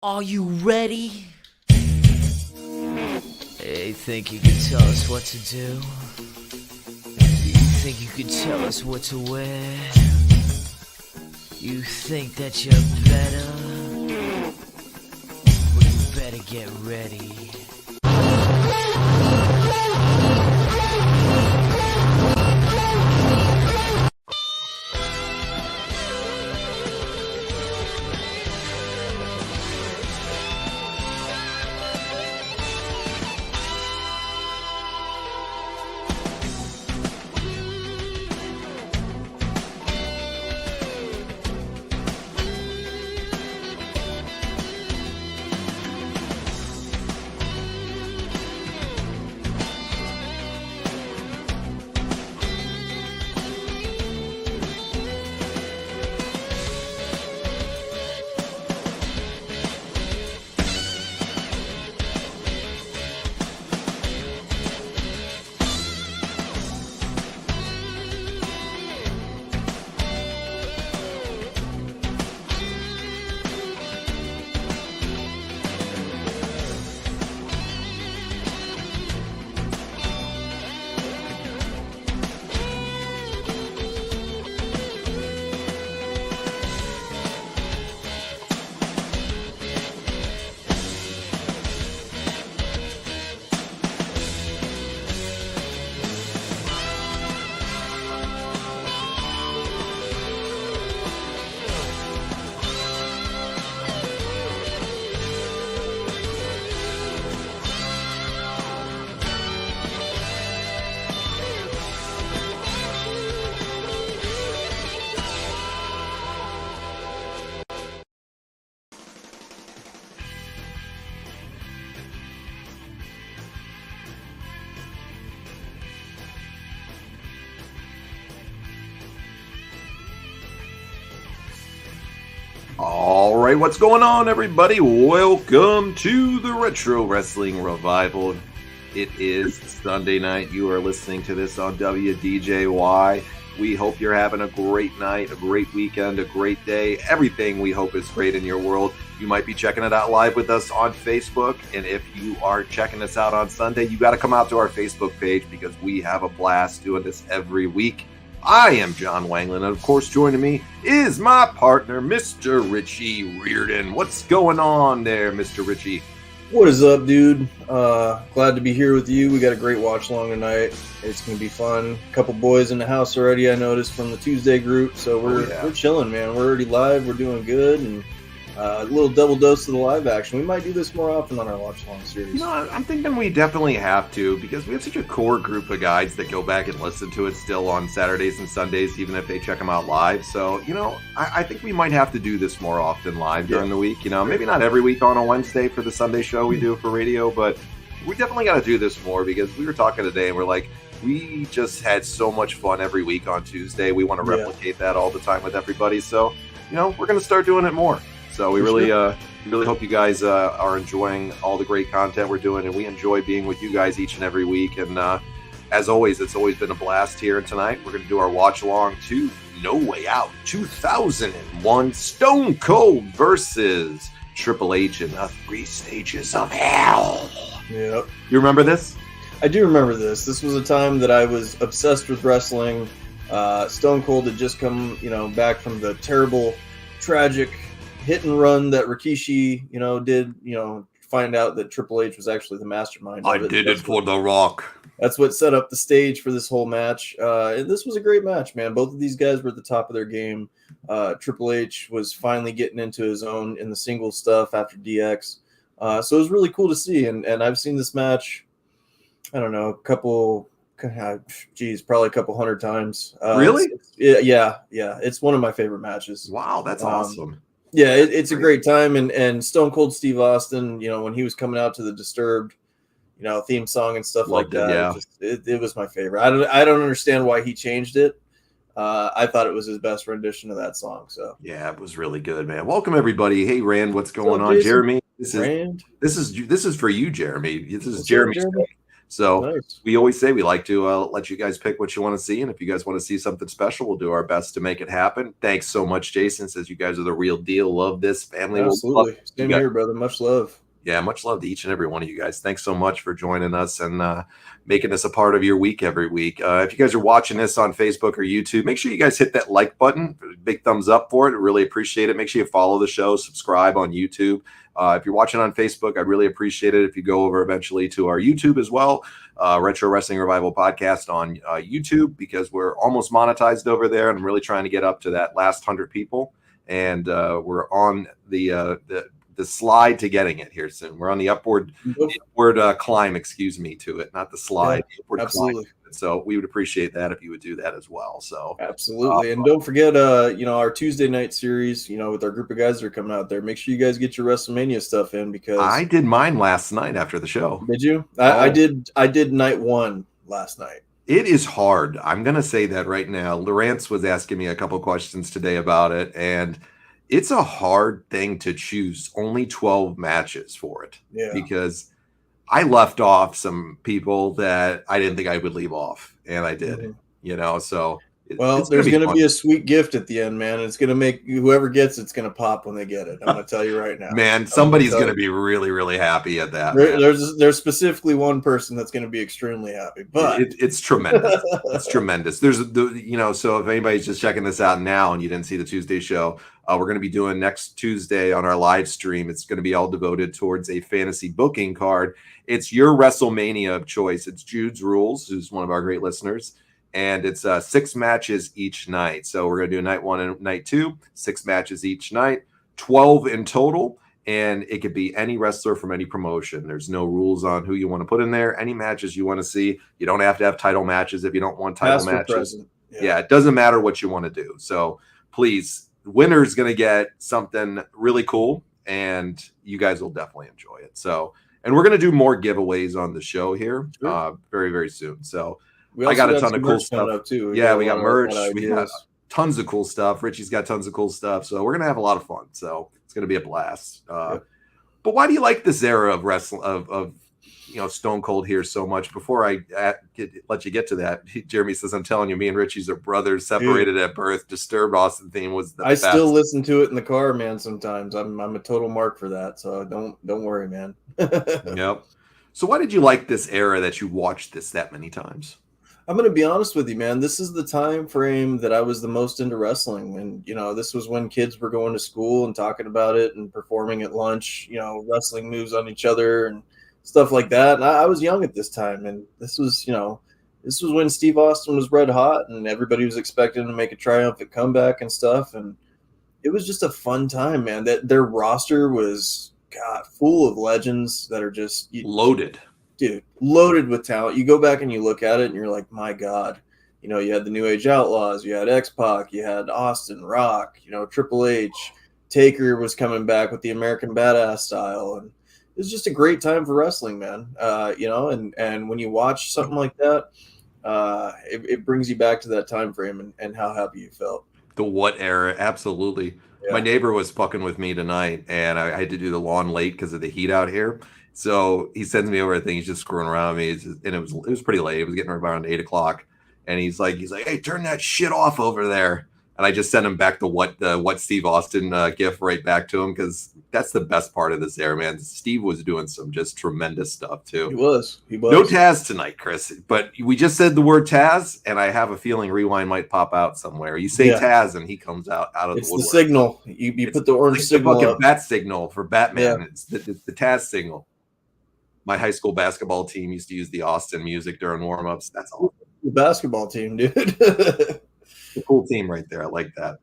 Are you ready? Hey, think you can tell us what to do? You think you can tell us what to wear? You think that you're better? Well, you better get ready. All right, what's going on, everybody? Welcome to the Retro Wrestling Revival. It is Sunday night. You are listening to this on WDJY. We hope you're having a great night, a great weekend, a great day. Everything we hope is great in your world. You might be checking it out live with us on Facebook. And if you are checking us out on Sunday, you got to come out to our Facebook page because we have a blast doing this every week. I am John Wanglin, and of course, joining me is my partner, Mr. Richie Reardon. What's going on there, Mr. Richie? What is up, dude? Glad to be here with you. We got a great watch along tonight. It's gonna be fun. A couple boys in the house already, I noticed, from the Tuesday group. So we're chilling, man. We're already live. We're doing good, and a little double dose of the live action. We might do this more often on our watch along series. You know, I'm thinking we definitely have to, because we have such a core group of guys that go back and listen to it still on Saturdays and Sundays, even if they check them out live. So, you know, I think we might have to do this more often live during the week. You know, maybe not every week on a Wednesday for the Sunday show we do for radio, but we definitely got to do this more, because we were talking today and we're like, we just had so much fun every week on Tuesday. We want to replicate that all the time with everybody. So, you know, we're going to start doing it more. So we really hope you guys are enjoying all the great content we're doing, and we enjoy being with you guys each and every week. And as always, it's always been a blast here. And tonight we're going to do our watch along to No Way Out 2001 Stone Cold versus Triple H in the 3 Stages of Hell. Yep. You remember this? I do remember this. This was a time that I was obsessed with wrestling. Stone Cold had just come, back from the terrible, tragic hit and run that Rikishi, did, find out that Triple H was actually the mastermind. I did it for The Rock. That's what set up the stage for this whole match. And this was a great match, man. Both of these guys were at the top of their game. Triple H was finally getting into his own in the singles stuff after DX. So it was really cool to see. And I've seen this match, I don't know, probably a couple hundred times. Really? Yeah. It's one of my favorite matches. Wow, that's awesome. Yeah, it's a great time, and Stone Cold Steve Austin, when he was coming out to the Disturbed, theme song and stuff like that. Yeah. It was my favorite. I don't understand why he changed it. I thought it was his best rendition of that song. So yeah, it was really good, man. Welcome everybody. Hey Rand, what's going on? Jason? Jeremy, Rand? this is for you, Jeremy. This is What's Jeremy. up, Jeremy? So nice. we always say we like to let you guys pick what you want to see. And if you guys want to see something special, we'll do our best to make it happen. Thanks so much, Jason. Says you guys are the real deal. Love this family. Absolutely. Same here, brother. Much love. Yeah, much love to each and every one of you guys. Thanks so much for joining us and making this a part of your week every week. If you guys are watching this on Facebook or YouTube, make sure you guys hit that like button. Big thumbs up for it. I really appreciate it. Make sure you follow the show, subscribe on YouTube. If you're watching on Facebook, I'd really appreciate it if you go over eventually to our YouTube as well, Retro Wrestling Revival Podcast on YouTube, because we're almost monetized over there, and I'm really trying to get up to that last 100 people. And we're on the slide to getting it here soon. We're on the upward climb, to it, not the slide. Yeah, absolutely. Climb. So we would appreciate that if you would do that as well. So absolutely. And don't forget, our Tuesday night series, with our group of guys that are coming out there, make sure you guys get your WrestleMania stuff in, because I did mine last night after the show. Did you? I did night one last night. It is hard. I'm going to say that right now. Lawrence was asking me a couple questions today about it, and it's a hard thing to choose only 12 matches for it. Yeah. Because I left off some people that I didn't think I would leave off, and I did. Mm-hmm. So there's going to be a sweet gift at the end, man. It's going to make whoever gets it's going to pop when they get it. I'm going to tell you right now. Man, somebody's going to be really, really happy at that. There's specifically one person that's going to be extremely happy, but it's tremendous. It's tremendous. There's so if anybody's just checking this out now and you didn't see the Tuesday show, we're going to be doing next Tuesday on our live stream. It's going to be all devoted towards a fantasy booking card. It's your WrestleMania of choice. It's Jude's Rules, who's one of our great listeners. And it's 6 matches each night. So we're going to do night 1 and night 2, 6 matches each night, 12 in total. And it could be any wrestler from any promotion. There's no rules on who you want to put in there. Any matches you want to see. You don't have to have title matches if you don't want title matches. Yeah, it doesn't matter what you want to do. So please, the winner's going to get something really cool, and you guys will definitely enjoy it. So, and we're going to do more giveaways on the show here very, very soon. So I got a ton of cool stuff too. We got merch. We got tons of cool stuff. Richie's got tons of cool stuff. So we're going to have a lot of fun. So it's going to be a blast. But why do you like this era of wrestling, of Stone Cold here so much? Before I let you get to that, Jeremy says, I'm telling you, me and Richie's are brothers, separated at birth. Disturbed Austin theme was the best. I still listen to it in the car, man. Sometimes I'm a total mark for that. So don't worry, man. Yep. So why did you like this era that you watched this that many times? I'm going to be honest with you, man. This is the time frame that I was the most into wrestling. And, this was when kids were going to school and talking about it and performing at lunch, wrestling moves on each other and stuff like that. And I was young at this time. And this was when Steve Austin was red hot and everybody was expecting him to make a triumphant comeback and stuff. And it was just a fun time, man. That their roster was, full of legends that are just loaded. Dude, loaded with talent. You go back and you look at it and you're like, my God. You had the New Age Outlaws, you had X-Pac, you had Austin, Rock, Triple H, Taker was coming back with the American Badass style. And it was just a great time for wrestling, man. And when you watch something like that, it brings you back to that time frame and how happy you felt. The what era? Absolutely. Yeah. My neighbor was fucking with me tonight, and I had to do the lawn late because of the heat out here. So he sends me over a thing. He's just screwing around with me, and it was pretty late. It was getting around 8:00, and he's like, hey, turn that shit off over there. And I just sent him back the what Steve Austin gif right back to him, because that's the best part of this era, man. Steve was doing some just tremendous stuff too. He was. No Taz tonight, Chris, but we just said the word Taz, and I have a feeling Rewind might pop out somewhere. You say Taz, and he comes out of it's the woodwork. It's the signal. You put the orange signal. The fucking bat signal for Batman. Yeah. It's the Taz signal. My high school basketball team used to use the Austin music during warm-ups. That's all. The basketball team, dude. A cool team right there. I like that.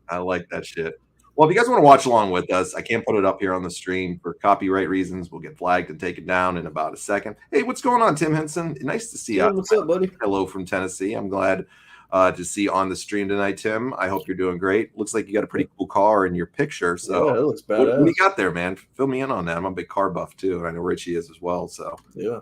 I like that shit. Well, if you guys want to watch along with us, I can't put it up here on the stream for copyright reasons. We'll get flagged and taken down in about a second. Hey, what's going on, Tim Henson? Nice to see you. What's up, buddy? Hello from Tennessee. I'm glad to see you on the stream tonight, Tim. I hope you're doing great. Looks like you got a pretty cool car in your picture. So yeah, it looks badass. What do you got there, man? Fill me in on that. I'm a big car buff too, and I know Richie is as well. So yeah.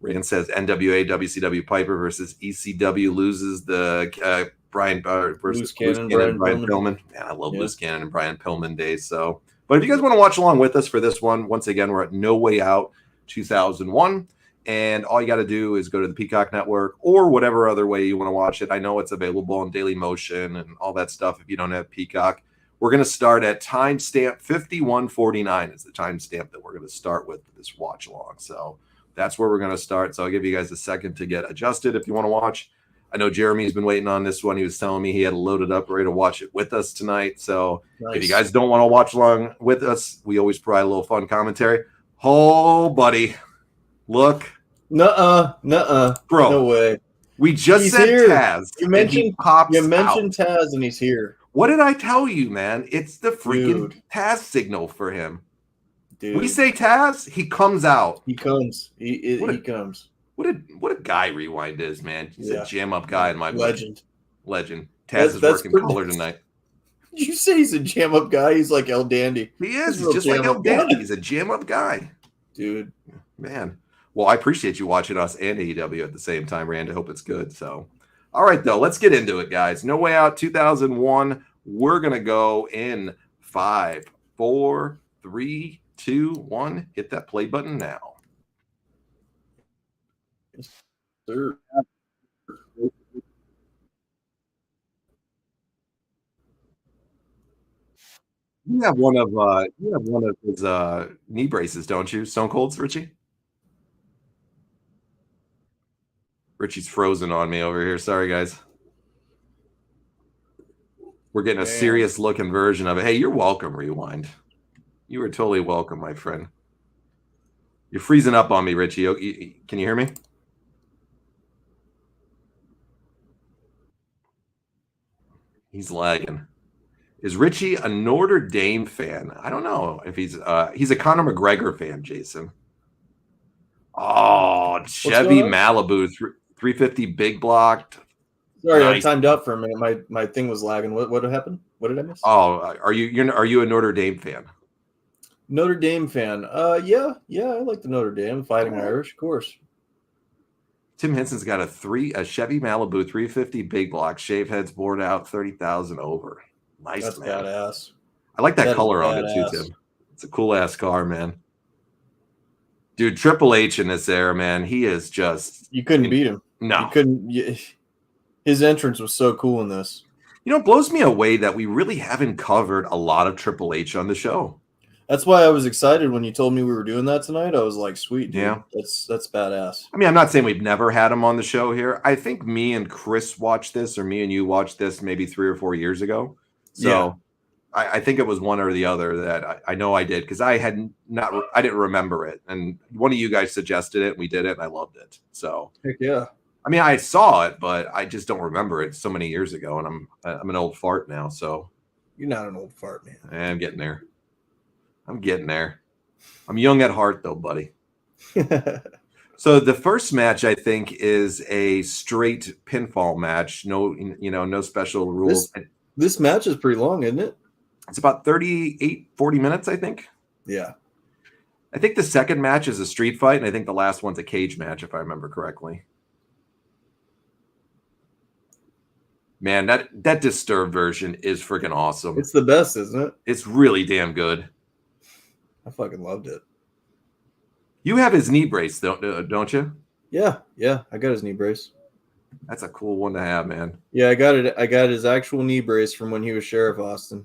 Rand says NWA WCW Piper versus ECW loses the Brian versus Cannon, Brian Pillman. Man, I love Loose Cannon and Brian Pillman days. So, but if you guys want to watch along with us for this one, once again, we're at No Way Out 2001. And all you got to do is go to the Peacock Network or whatever other way you want to watch it. I know it's available on Daily Motion and all that stuff if you don't have Peacock. We're going to start at timestamp 5149 is the timestamp that we're going to start with this watch along. So that's where we're going to start. So I'll give you guys a second to get adjusted if you want to watch. I know Jeremy's been waiting on this one. He was telling me he had it loaded up, ready to watch it with us tonight. So if you guys don't want to watch along with us, we always provide a little fun commentary. Oh, buddy. Look. Nuh-uh. Bro. No way. We just He's said here. Taz. You mentioned Taz and he's here. What did I tell you, man? It's the freaking Taz signal for him. Dude. We say Taz, he comes out. He comes. He comes. What a guy Rewind is, man. He's a jam up guy in my book. Legend. Taz is working color tonight. Did you say he's a jam up guy? He's like El Dandy. He is. He's just like El Dandy. He's a jam up guy. Dude. Man. Well, I appreciate you watching us and AEW at the same time, Rand. I hope it's good. So, all right, though. Let's get into it, guys. No Way Out 2001. We're going to go in 5, 4, 3, 2, 1. Hit that play button now. Yes, sir. You have one of his knee braces, don't you? Stone Cold's, Richie? Richie's frozen on me over here. Sorry, guys. We're getting a serious looking version of it. Hey, you're welcome, Rewind. You are totally welcome, my friend. You're freezing up on me, Richie. Can you hear me? He's lagging. Is Richie a Notre Dame fan? I don't know if he's a Conor McGregor fan, Jason. Oh, Chevy Malibu 350 big blocked. Sorry, nice. I timed out for a minute. My thing was lagging. What happened? What did I miss? Oh, are you a Notre Dame fan? Notre Dame fan. Yeah, I like the Notre Dame Fighting Irish, of course. Tim Henson's got a Chevy Malibu 350 big block, shave heads bored out, 30,000 over. Nice. That's man. Badass. I like that color on it too, Tim. It's a cool ass car, man. Dude, Triple H in this era, man, he is just. You couldn't beat him. No, you couldn't. His entrance was so cool in this. You know, it blows me away that we really haven't covered a lot of Triple H on the show. That's why I was excited when you told me we were doing that tonight. I was like, sweet, dude. Yeah. That's badass. I mean, I'm not saying we've never had him on the show here. I think me and Chris watched this, or me and you watched this maybe 3 or 4 years ago. So yeah. I think it was one or the other that I know I did, because I didn't remember it. And one of you guys suggested it, and we did it, and I loved it. So heck yeah. I mean, I saw it, but I just don't remember it so many years ago, and I'm an old fart now. So you're not an old fart, man. I'm getting there. I'm young at heart, though, buddy. So the first match, I think, is a straight pinfall match. No special rules. This match is pretty long, isn't it? It's about 40 minutes, I think. Yeah. I think the second match is a street fight, and I think the last one's a cage match, if I remember correctly. Man, that Disturbed version is freaking awesome. It's the best, isn't it? It's really damn good. I fucking loved it. You have his knee brace, don't you? Yeah, I got his knee brace. That's a cool one to have, man. Yeah, I got it. I got his actual knee brace from when he was Sheriff Austin.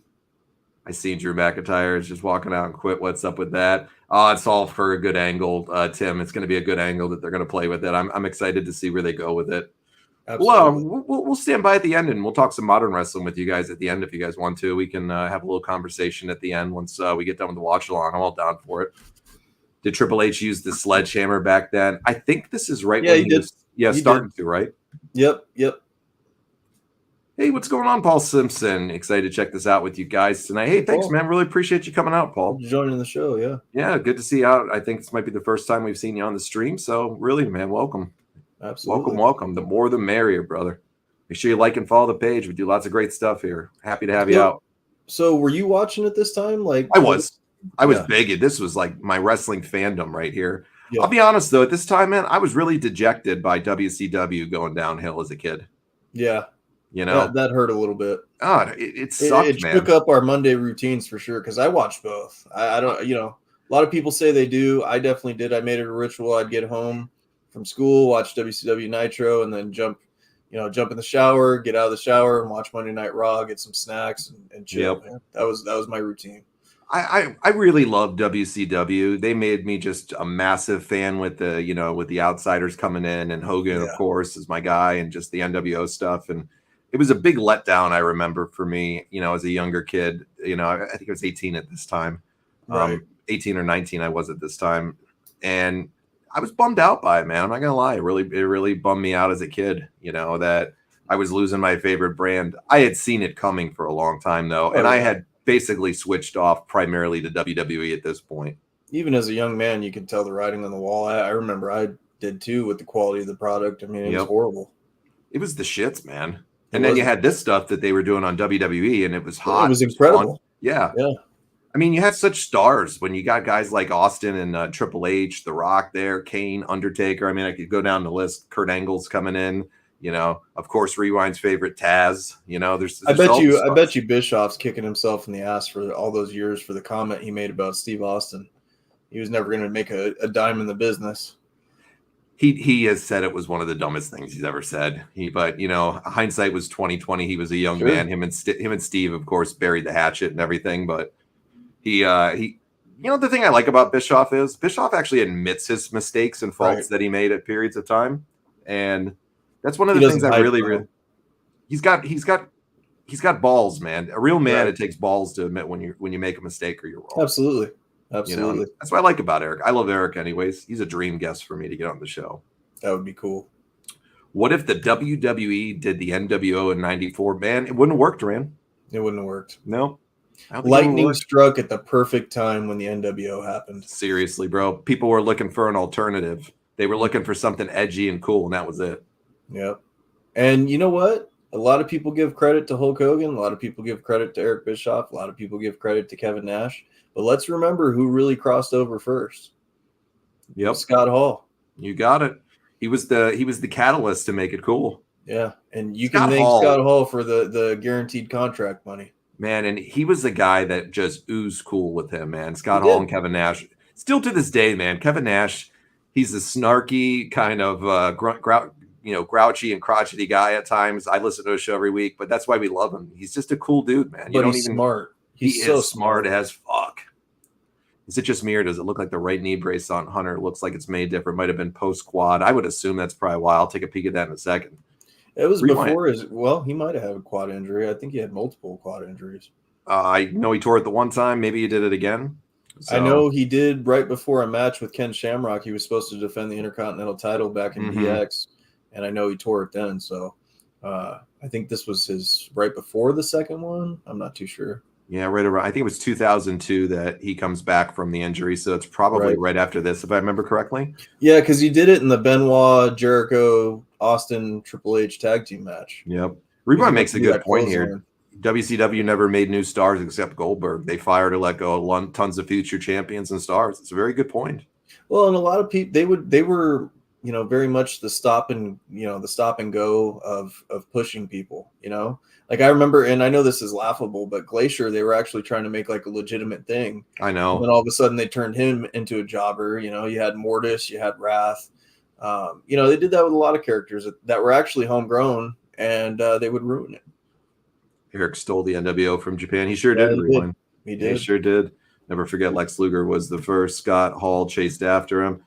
I seen Drew McIntyre is just walking out and quit. What's up with that? Oh, it's all for a good angle, Tim. It's going to be a good angle that they're going to play with it. I'm excited to see where they go with it. Absolutely. Well, we'll stand by at the end, and we'll talk some modern wrestling with you guys at the end if you guys want to. We can have a little conversation at the end once we get done with the watch along. I'm all down for it. Did Triple H use the sledgehammer back then? I think this is right when he was starting to, right? Yep. Hey, what's going on, Paul Simpson? Excited to check this out with you guys tonight. Hey, thanks, man. Really appreciate you coming out, Paul. Joining the show, yeah. Yeah, good to see you out. I think this might be the first time we've seen you on the stream, so really, man, welcome. Absolutely. Welcome. The more the merrier, brother. Make sure you like and follow the page. We do lots of great stuff here. Happy to have you out. So were you watching it this time? I was big. This was like my wrestling fandom right here. Yeah. I'll be honest, though, at this time, man, I was really dejected by WCW going downhill as a kid. Yeah. You know, that hurt a little bit. Oh, it sucked, man. It took up our Monday routines for sure, because I watched both. I don't, a lot of people say they do. I definitely did. I made it a ritual. I'd get home, from school, watch WCW Nitro, and then jump in the shower, get out of the shower, and watch Monday Night Raw, get some snacks, and chill. Yep. Man. That was my routine. I really love WCW. They made me just a massive fan with the outsiders coming in, and Hogan, of course, is my guy, and just the NWO stuff. And it was a big letdown, I remember, for me, as a younger kid. I think I was 18 at this time. Right. 18 or 19 I was at this time. And I was bummed out by it, man. I'm not gonna lie. It really bummed me out as a kid, that I was losing my favorite brand. I had seen it coming for a long time though, and I had basically switched off primarily to WWE at this point. Even as a young man, you could tell the writing on the wall. I remember I did too with the quality of the product. I mean, it was horrible. It was the shits, man. And then you had this stuff that they were doing on WWE, and it was hot. It was incredible. Yeah. I mean, you had such stars when you got guys like Austin and Triple H, The Rock there, Kane, Undertaker. I mean, I could go down the list. Kurt Angle's coming in. Of course, Rewind's favorite Taz. There's I bet you Bischoff's kicking himself in the ass for all those years for the comment he made about Steve Austin. He was never going to make a dime in the business. He has said it was one of the dumbest things he's ever said. But hindsight was 2020. He was a young man. Him and Steve, of course, buried the hatchet and everything. But he the thing I like about Bischoff is Bischoff actually admits his mistakes and faults that he made at periods of time, and that's one of the things I really he's got balls, man. A real man, it takes balls to admit when you make a mistake or you're wrong. Absolutely. That's what I like about Eric. I love Eric anyways. He's a dream guest for me to get on the show. That would be cool. What if the WWE did the NWO in '94? Man, it wouldn't have worked, Rand. It wouldn't have worked. No. Lightning struck at the perfect time when the NWO happened. Seriously, bro. People were looking for an alternative. They were looking for something edgy and cool, and that was it. Yep. And you know what? A lot of people give credit to Hulk Hogan. A lot of people give credit to Eric Bischoff. A lot of people give credit to Kevin Nash. But let's remember who really crossed over first. Yep. Scott Hall. You got it. He was the catalyst to make it cool. Yeah. And you can thank Scott Hall for the guaranteed contract money. Man, and he was the guy that just oozed cool with him, man. Scott Hall and Kevin Nash. Still to this day, man, Kevin Nash, he's a snarky kind of grouchy and crotchety guy at times. I listen to his show every week, but that's why we love him. He's just a cool dude, man. But he's smart. He's so smart as fuck. Is it just me, or does it look like the right knee brace on Hunter looks like it's made different? Might have been post quad. I would assume that's probably why. I'll take a peek at that in a second. It was before he might have had a quad injury. I think he had multiple quad injuries. I know he tore it the one time. Maybe he did it again. So. I know he did right before a match with Ken Shamrock. He was supposed to defend the Intercontinental title back in DX, and I know he tore it then. So I think this was his right before the second one. I'm not too sure. Yeah, right around. I think it was 2002 that he comes back from the injury, so it's probably right after this, if I remember correctly. Yeah, because he did it in the Benoit, Jericho, Austin, Triple H tag team match. Yep. Reborn makes a good point here. WCW never made new stars except Goldberg. They fired or let go tons of future champions and stars. It's a very good point. Well, and a lot of people they were very much the stop and go of pushing people. Like I remember, and I know this is laughable, but Glacier, they were actually trying to make like a legitimate thing. I know. And then all of a sudden they turned him into a jobber. You had Mortis, you had Wrath. They did that with a lot of characters that were actually homegrown, and they would ruin it. Eric stole the NWO from Japan. He sure did. He did. He sure did. Never forget Lex Luger was the first. Scott Hall chased after him.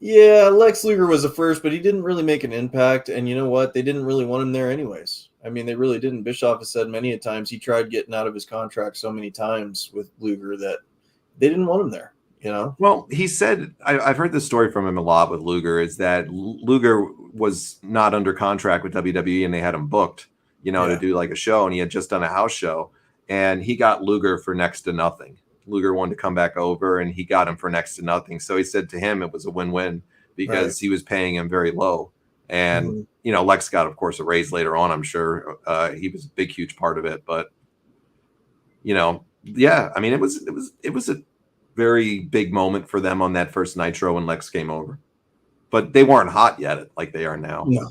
Yeah, Lex Luger was the first, but he didn't really make an impact. And you know what? They didn't really want him there anyways. I mean, they really didn't. Bischoff has said many a times he tried getting out of his contract so many times with Luger that they didn't want him there. Well, he said, I've heard this story from him a lot with Luger, is that Luger was not under contract with WWE and they had him booked, to do like a show, and he had just done a house show, and he got Luger for next to nothing. Luger wanted to come back over, and he got him for next to nothing. So he said to him it was a win-win because he was paying him very low. And, Lex got, of course, a raise later on, I'm sure. He was a big, huge part of it. But, I mean, it was a very big moment for them on that first Nitro when Lex came over. But they weren't hot yet like they are now. No.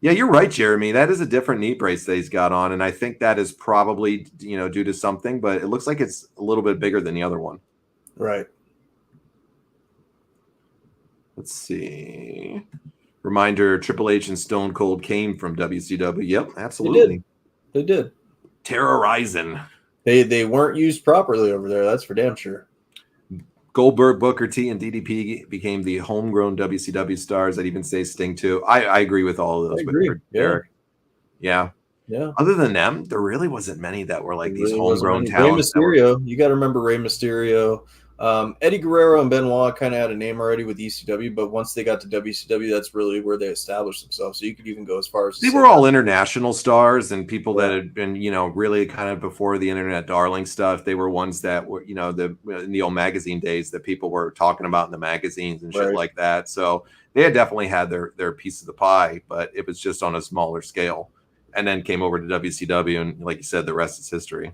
Yeah, you're right, Jeremy. That is a different knee brace that he's got on, and I think that is probably, due to something, but it looks like it's a little bit bigger than the other one. Right. Let's see. Reminder: Triple H and Stone Cold came from WCW. Yep, absolutely. They did. Terrorizing. They weren't used properly over there. That's for damn sure. Goldberg, Booker T, and DDP became the homegrown WCW stars. I'd even say Sting too. I agree with all of those. I agree. Eric. Yeah. Yeah. Other than them, there really wasn't many that were like these really homegrown Rey talents. Mysterio. You got to remember Rey Mysterio. Eddie Guerrero and Benoit kind of had a name already with ECW, but once they got to WCW, that's really where they established themselves. So you could even go as far as they were all international stars and people that had been, really kind of before the internet darling stuff. They were ones that were, in the old magazine days that people were talking about in the magazines and shit like that. So they had definitely had their piece of the pie, but it was just on a smaller scale. And then came over to WCW, and like you said, the rest is history.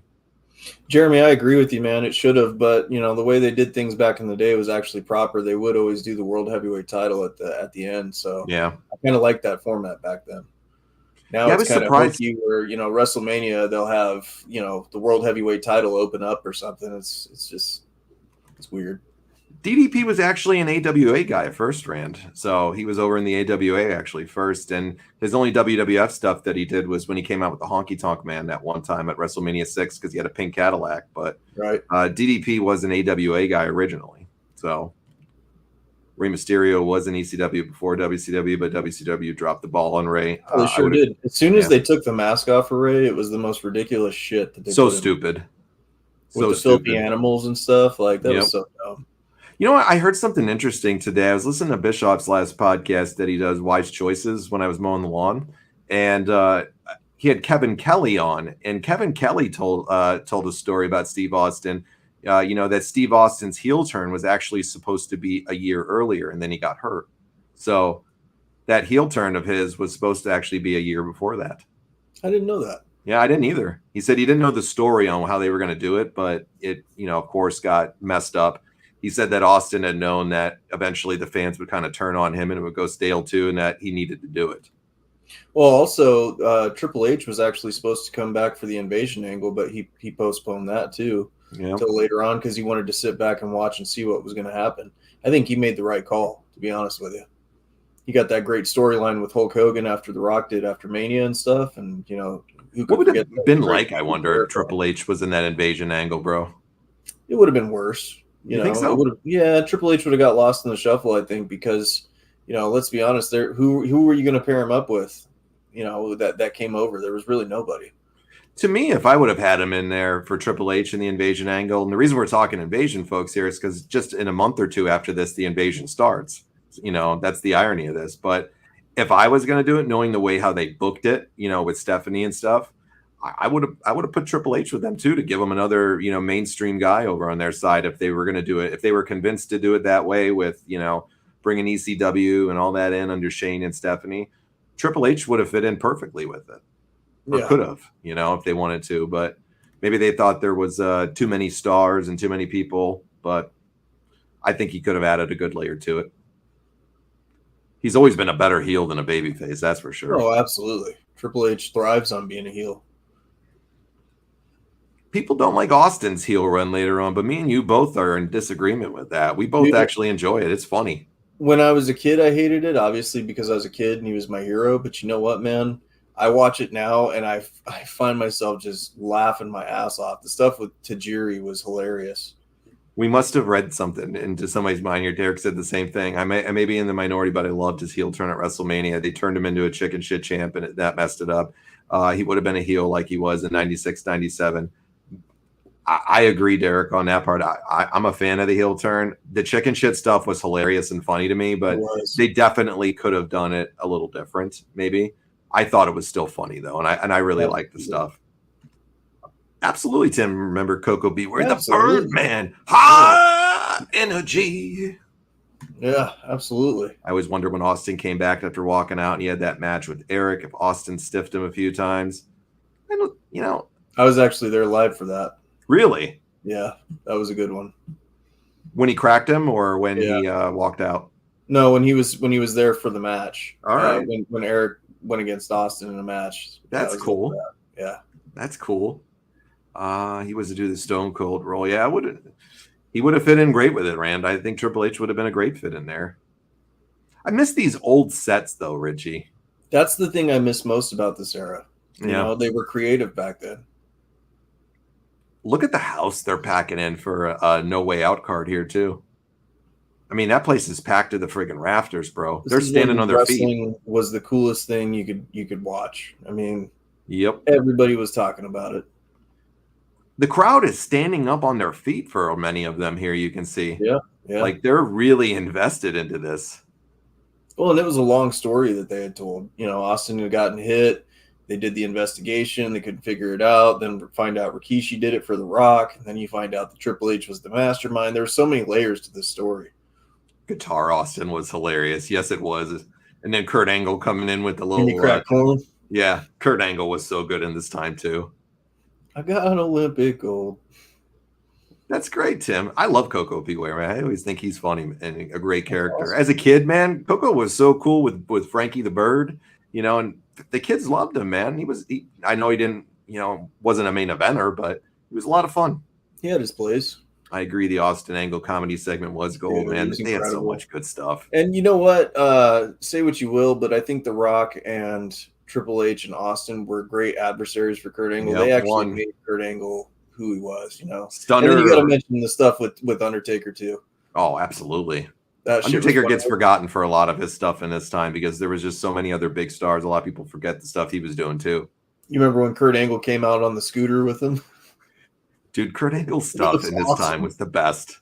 Jeremy, I agree with you, man. It should have, but the way they did things back in the day was actually proper. They would always do the world heavyweight title at the end. So yeah, I kind of liked that format back then. Now it's kind of hokey where WrestleMania they'll have the world heavyweight title open up or something. It's weird. DDP was actually an AWA guy at first, Rand. So he was over in the AWA actually first. And his only WWF stuff that he did was when he came out with the Honky Tonk Man that one time at WrestleMania 6 because he had a pink Cadillac. But DDP was an AWA guy originally. So Rey Mysterio was in ECW before WCW, but WCW dropped the ball on Rey. They sure did. As soon as they took the mask off of Rey, it was the most ridiculous shit that they so stupid. With the filthy animals and stuff. Like, that was so dumb. You know what? I heard something interesting today. I was listening to Bischoff's last podcast that he does, Wise Choices, when I was mowing the lawn, and he had Kevin Kelly on, and Kevin Kelly told a story about Steve Austin. That Steve Austin's heel turn was actually supposed to be a year earlier, and then he got hurt. So that heel turn of his was supposed to actually be a year before that. I didn't know that. Yeah, I didn't either. He said he didn't know the story on how they were going to do it, but it, of course, got messed up. He said that Austin had known that eventually the fans would kind of turn on him and it would go stale too, and that he needed to do it. Well, also, Triple H was actually supposed to come back for the invasion angle, but he postponed that too until later on because he wanted to sit back and watch and see what was going to happen. I think he made the right call, to be honest with you. He got that great storyline with Hulk Hogan after The Rock did after Mania and stuff, and what would it have been like? I wonder if Triple H was in that invasion angle, bro. It would have been worse. You think so? Triple H would have got lost in the shuffle, I think, because let's be honest, who were you going to pair him up with? That came over. There was really nobody. To me, if I would have had him in there for Triple H in the invasion angle, and the reason we're talking invasion, folks, here is because just in a month or two after this, the invasion starts. That's the irony of this. But if I was going to do it, knowing the way how they booked it, with Stephanie and stuff, I would have put Triple H with them too to give them another mainstream guy over on their side if they were going to do it, if they were convinced to do it that way with bringing ECW and all that in under Shane and Stephanie. Triple H would have fit in perfectly with it, or could have, if they wanted to, but maybe they thought there was too many stars and too many people. But I think he could have added a good layer to it. He's always been a better heel than a babyface, that's for sure. Oh, absolutely. Triple H thrives on being a heel. People don't like Austin's heel run later on, but me and you both are in disagreement with that. We both actually enjoy it. It's funny. When I was a kid, I hated it, obviously, because I was a kid and he was my hero. But you know what, man? I watch it now and I find myself just laughing my ass off. The stuff with Tajiri was hilarious. We must have read something into somebody's mind here. Derek said the same thing. I may be in the minority, but I loved his heel turn at WrestleMania. They turned him into a chicken shit champ, and that messed it up. He would have been a heel like he was in 96, 97. I agree, Derek, on that part. I'm a fan of the heel turn. The chicken shit stuff was hilarious and funny to me, but they definitely could have done it a little different, maybe. I thought it was still funny, though, and I really liked the stuff. Absolutely, Tim. Remember Coco B? We're the bird man. High energy. Yeah, absolutely. I always wonder when Austin came back after walking out and he had that match with Eric, if Austin stiffed him a few times. I was actually there live for that. Really? Yeah, that was a good one. When he cracked him, or when he walked out? No, when he was there for the match. All right. When Eric went against Austin in a match. That's cool. Yeah, that's cool. He was to do the Stone Cold role. Yeah, he would have fit in great with it, Rand. I think Triple H would have been a great fit in there. I miss these old sets though, Richie. That's the thing I miss most about this era. You know, they were creative back then. Look at the house they're packing in for a No Way Out card here too. I mean, that place is packed to the friggin' rafters, bro. They're standing on their feet. Wrestling was the coolest thing you could watch. I mean, yep, everybody was talking about it. The crowd is standing up on their feet for many of them here. You can see, yeah, like they're really invested into this. Well, and it was a long story that they had told. You know, Austin had gotten hit. They did the investigation. They couldn't figure it out. Then find out Rikishi did it for The Rock. And then you find out that Triple H was the mastermind. There were so many layers to this story. Guitar Austin was hilarious. Yes, it was. And then Kurt Angle coming in with the little crack corn. Yeah, Kurt Angle was so good in this time too. I got an Olympic gold. That's great, Tim. I love Coco Beware, man. I always think he's funny and a great character. Awesome. As a kid, man, Coco was so cool with Frankie the Bird, you know, and the kids loved him, man. I know he didn't, you know, wasn't a main eventer, but he was a lot of fun. He had his place. I agree. The Austin Angle comedy segment was gold, man. They had so much good stuff. And you know what? Say what you will, but I think The Rock and Triple H and Austin were great adversaries for Kurt Angle. They actually made Kurt Angle who he was, you know. Stunner. And then you got to mention the stuff with Undertaker too. Oh, absolutely. Undertaker gets forgotten for a lot of his stuff in this time because there was just so many other big stars. A lot of people forget the stuff he was doing too. You remember when Kurt Angle came out on the scooter with him? Dude, Kurt Angle's stuff in this time was the best.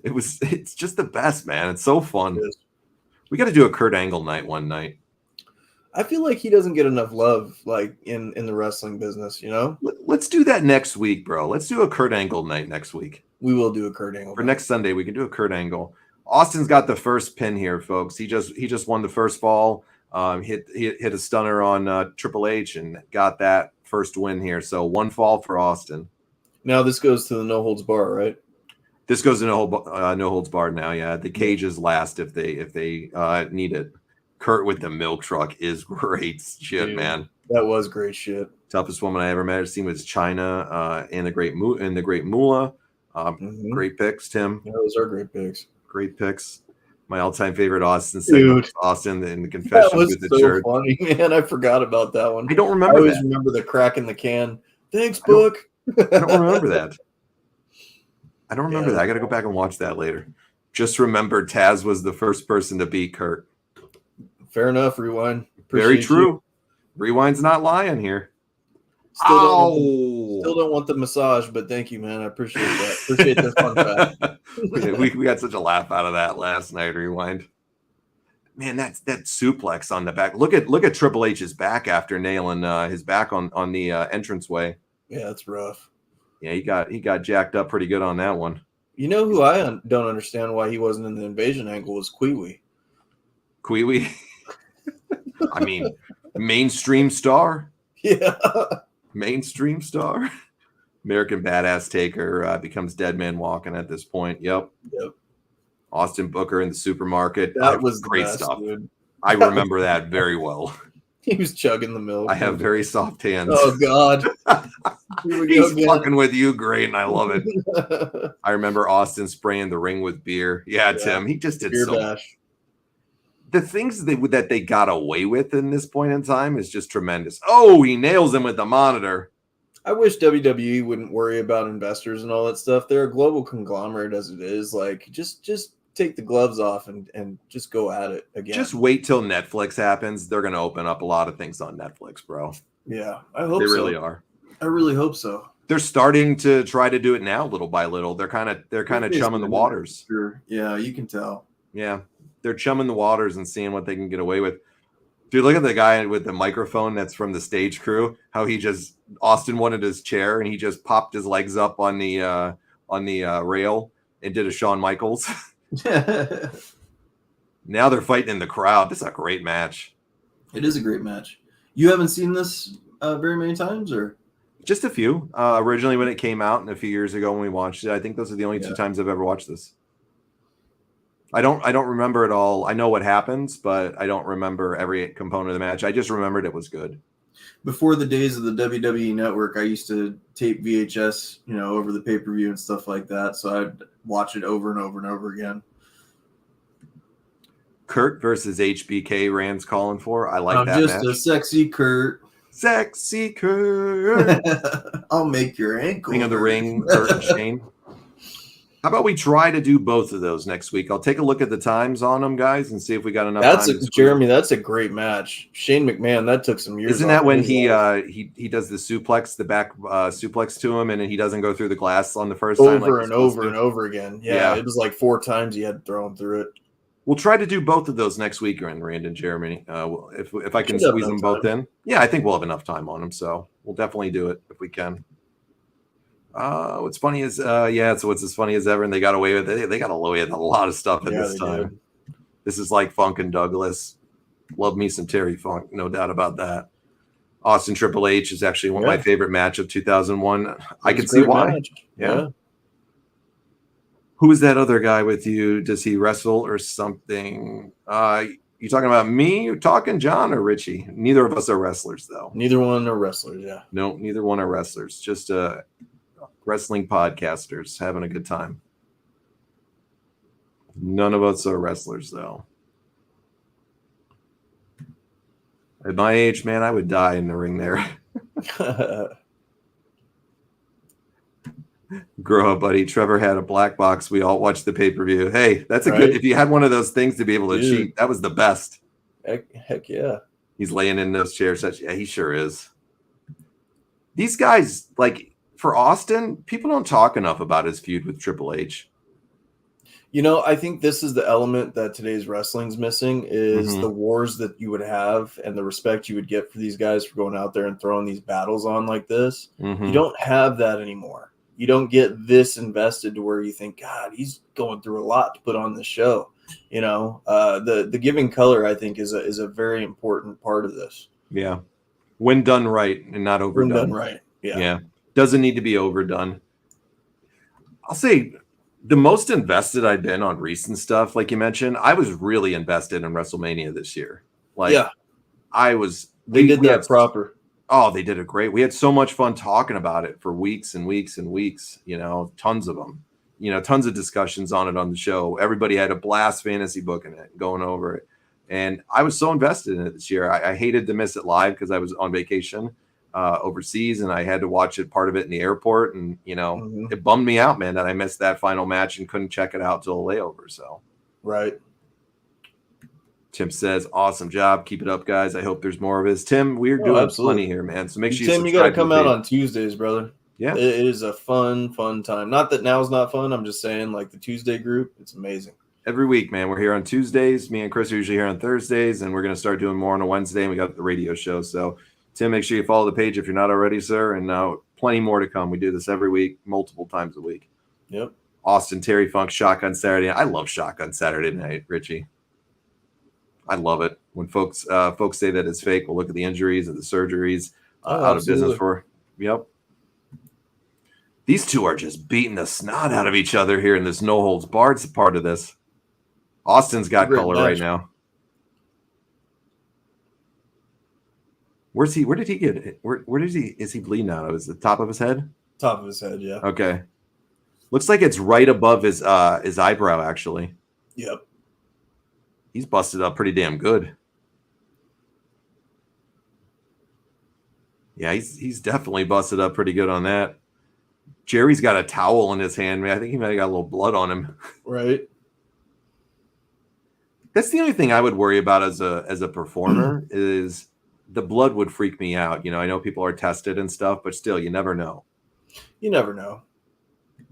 It's just the best, man. It's so fun. We got to do a Kurt Angle night one night. I feel like he doesn't get enough love, like in the wrestling business, you know? Let's do that next week, bro. Let's do a Kurt Angle night next week. We will do a Kurt Angle. For next Sunday, we can do a Kurt Angle. Austin's got the first pin here, folks. He just won the first fall. Hit a stunner on Triple H and got that first win here. So one fall for Austin. Now this goes to the no holds bar, right? This goes to no holds barred now. Yeah, the cage is last if they need it. Kurt with the milk truck is great shit, dude, man. That was great shit. Toughest woman I ever met. Seen was China and the great Moolah. Great picks, Tim. Yeah, those are great picks. Great picks. My all-time favorite Austin segment, Austin in the confessions with the church. Funny, man. I forgot about that one. I don't remember. I always remember the crack in the can. Thanks, Book. I don't remember that. I don't remember that. I got to go back and watch that later. Just remember, Taz was the first person to beat Kurt. Fair enough. Rewind. Very true. Rewind's not lying here. Still don't want the massage, but thank you, man. I appreciate that. Appreciate this fun fact. we got such a laugh out of that last night. Rewind. Man, that suplex on the back. Look at Triple H's back after nailing his back on the entranceway. Yeah, that's rough. Yeah, he got jacked up pretty good on that one. You know who I don't understand why he wasn't in the invasion angle was Kwee-Wee. Kwee-Wee? I mean, mainstream star. Yeah. Mainstream star. American Badass Taker becomes Dead Man Walking at this point. Yep. Austin Booker in the supermarket. That was great best, stuff. Dude. I remember that very well. He was chugging the milk. I have very soft hands. Oh, God. He's fucking with you great, and I love it. I remember Austin spraying the ring with beer. Yeah, Tim. He just did so much. The things that they got away with in this point in time is just tremendous. Oh, he nails him with the monitor. I wish WWE wouldn't worry about investors and all that stuff. They're a global conglomerate as it is. Like, just take the gloves off and just go at it again. Just wait till Netflix happens. They're going to open up a lot of things on Netflix, bro. Yeah, I hope so. They really are. I really hope so. They're starting to try to do it now, little by little. They're kind of chumming the waters. Sure. Yeah, you can tell. Yeah. They're chumming the waters and seeing what they can get away with. Dude, look at the guy with the microphone that's from the stage crew. How Austin wanted his chair and he just popped his legs up on the rail and did a Shawn Michaels. Now they're fighting in the crowd. This is a great match. It is a great match. You haven't seen this very many times, or just a few? Originally when it came out and a few years ago when we watched it. I think those are the only 2 times I've ever watched this. I don't remember it all. I know what happens, but I don't remember every component of the match. I just remembered it was good. Before the days of the WWE Network, I used to tape VHS, over the pay-per-view and stuff like that. So I'd watch it over and over and over again. Kurt versus HBK, Rand's calling for. I like that just match. A sexy Kurt. Sexy Kurt. I'll make your ankle. King of the Ring, Kurt and Shane. How about we try to do both of those next week? I'll take a look at the times on them, guys, and see if we got enough time. Jeremy, that's a great match. Shane McMahon, that took some years. Isn't that when he does the suplex, the back suplex to him, and then he doesn't go through the glass on the first time? Over and over again. Yeah, it was like 4 times he had to throw him through it. We'll try to do both of those next week, Rand and Jeremy. If I can squeeze them both in. Yeah, I think we'll have enough time on them, so we'll definitely do it if we can. What's funny is, so what's as funny as ever, and they got away with it. They got away with a lot of stuff at this time. Did. This is like Funk and Douglas. Love me some Terry Funk, no doubt about that. Austin Triple H is actually one of my favorite match of 2001. I can see why. Yeah. Who is that other guy with you? Does he wrestle or something? You talking about me? You're talking John or Richie? Neither of us are wrestlers, though. Neither one are wrestlers, yeah. No, neither one are wrestlers. Just wrestling podcasters having a good time. None of us are wrestlers, though. At my age, man, I would die in the ring there. Grow up, buddy. Trevor had a black box. We all watched the pay-per-view. Hey, that's a good. If you had one of those things to be able to cheat, that was the best. Heck yeah. He's laying in those chairs. Yeah, he sure is. These guys, like for Austin, people don't talk enough about his feud with Triple H. You know, I think this is the element that today's wrestling's missing is the wars that you would have and the respect you would get for these guys for going out there and throwing these battles on like this. You don't have that anymore. You don't get this invested to where you think, God, he's going through a lot to put on the show. You know, the giving color, I think, is a very important part of this. Yeah. When done right and not overdone. When done right. Yeah. Doesn't need to be overdone. I'll say the most invested I've been on recent stuff, like you mentioned, I was really invested in WrestleMania this year. Like, I was. They did that proper. Oh, they did it great. We had so much fun talking about it for weeks and weeks and weeks. You know, tons of them. You know, tons of discussions on it on the show. Everybody had a blast fantasy booking it, going over it. And I was so invested in it this year. I hated to miss it live because I was on vacation overseas and I had to watch it, part of it in the airport. And, you know, it bummed me out, man, that I missed that final match and couldn't check it out till a layover. So, right. Tim says, awesome job. Keep it up, guys. I hope there's more of this. Tim, we're doing plenty here, man. So make sure Tim, you got to come out on Tuesdays, brother. Yeah. It is a fun time. Not that now's not fun. I'm just saying, like the Tuesday group, it's amazing. Every week, man. We're here on Tuesdays. Me and Chris are usually here on Thursdays, and we're going to start doing more on a Wednesday, and we got the radio show. So, Tim, make sure you follow the page if you're not already, sir. And plenty more to come. We do this every week, multiple times a week. Yep. Austin, Terry Funk, Shotgun Saturday. I love Shotgun Saturday night, Richie. I love it. When folks say that it's fake, we'll look at the injuries and the surgeries out of business for. Yep. These two are just beating the snot out of each other here in this no holds barred part of this. Austin's got color right now. Where did he get it? Is he bleeding out of? Is it the top of his head? Top of his head, yeah. Okay. Looks like it's right above his eyebrow, actually. Yep. He's busted up pretty damn good. Yeah, he's definitely busted up pretty good on that. Jerry's got a towel in his hand, man. I think he might have got a little blood on him. Right. That's the only thing I would worry about as a performer is the blood would freak me out. You know, I know people are tested and stuff, but still, you never know. You never know.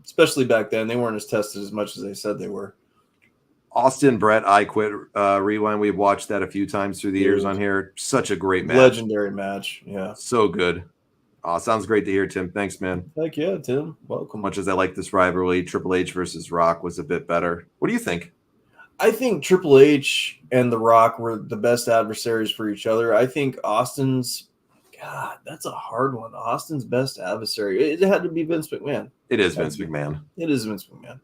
Especially back then. They weren't as tested as much as they said they were. Austin, Brett, I Quit Rewind. We've watched that a few times through the years on here. Such a great match. Legendary match. Yeah. So good. Sounds great to hear, Tim. Thanks, man. Heck yeah, Tim. Welcome. Much as I like this rivalry, Triple H versus Rock was a bit better. What do you think? I think Triple H and The Rock were the best adversaries for each other. I think Austin's, God, that's a hard one. Austin's best adversary. It had to be Vince McMahon. It is Vince McMahon. It is Vince McMahon.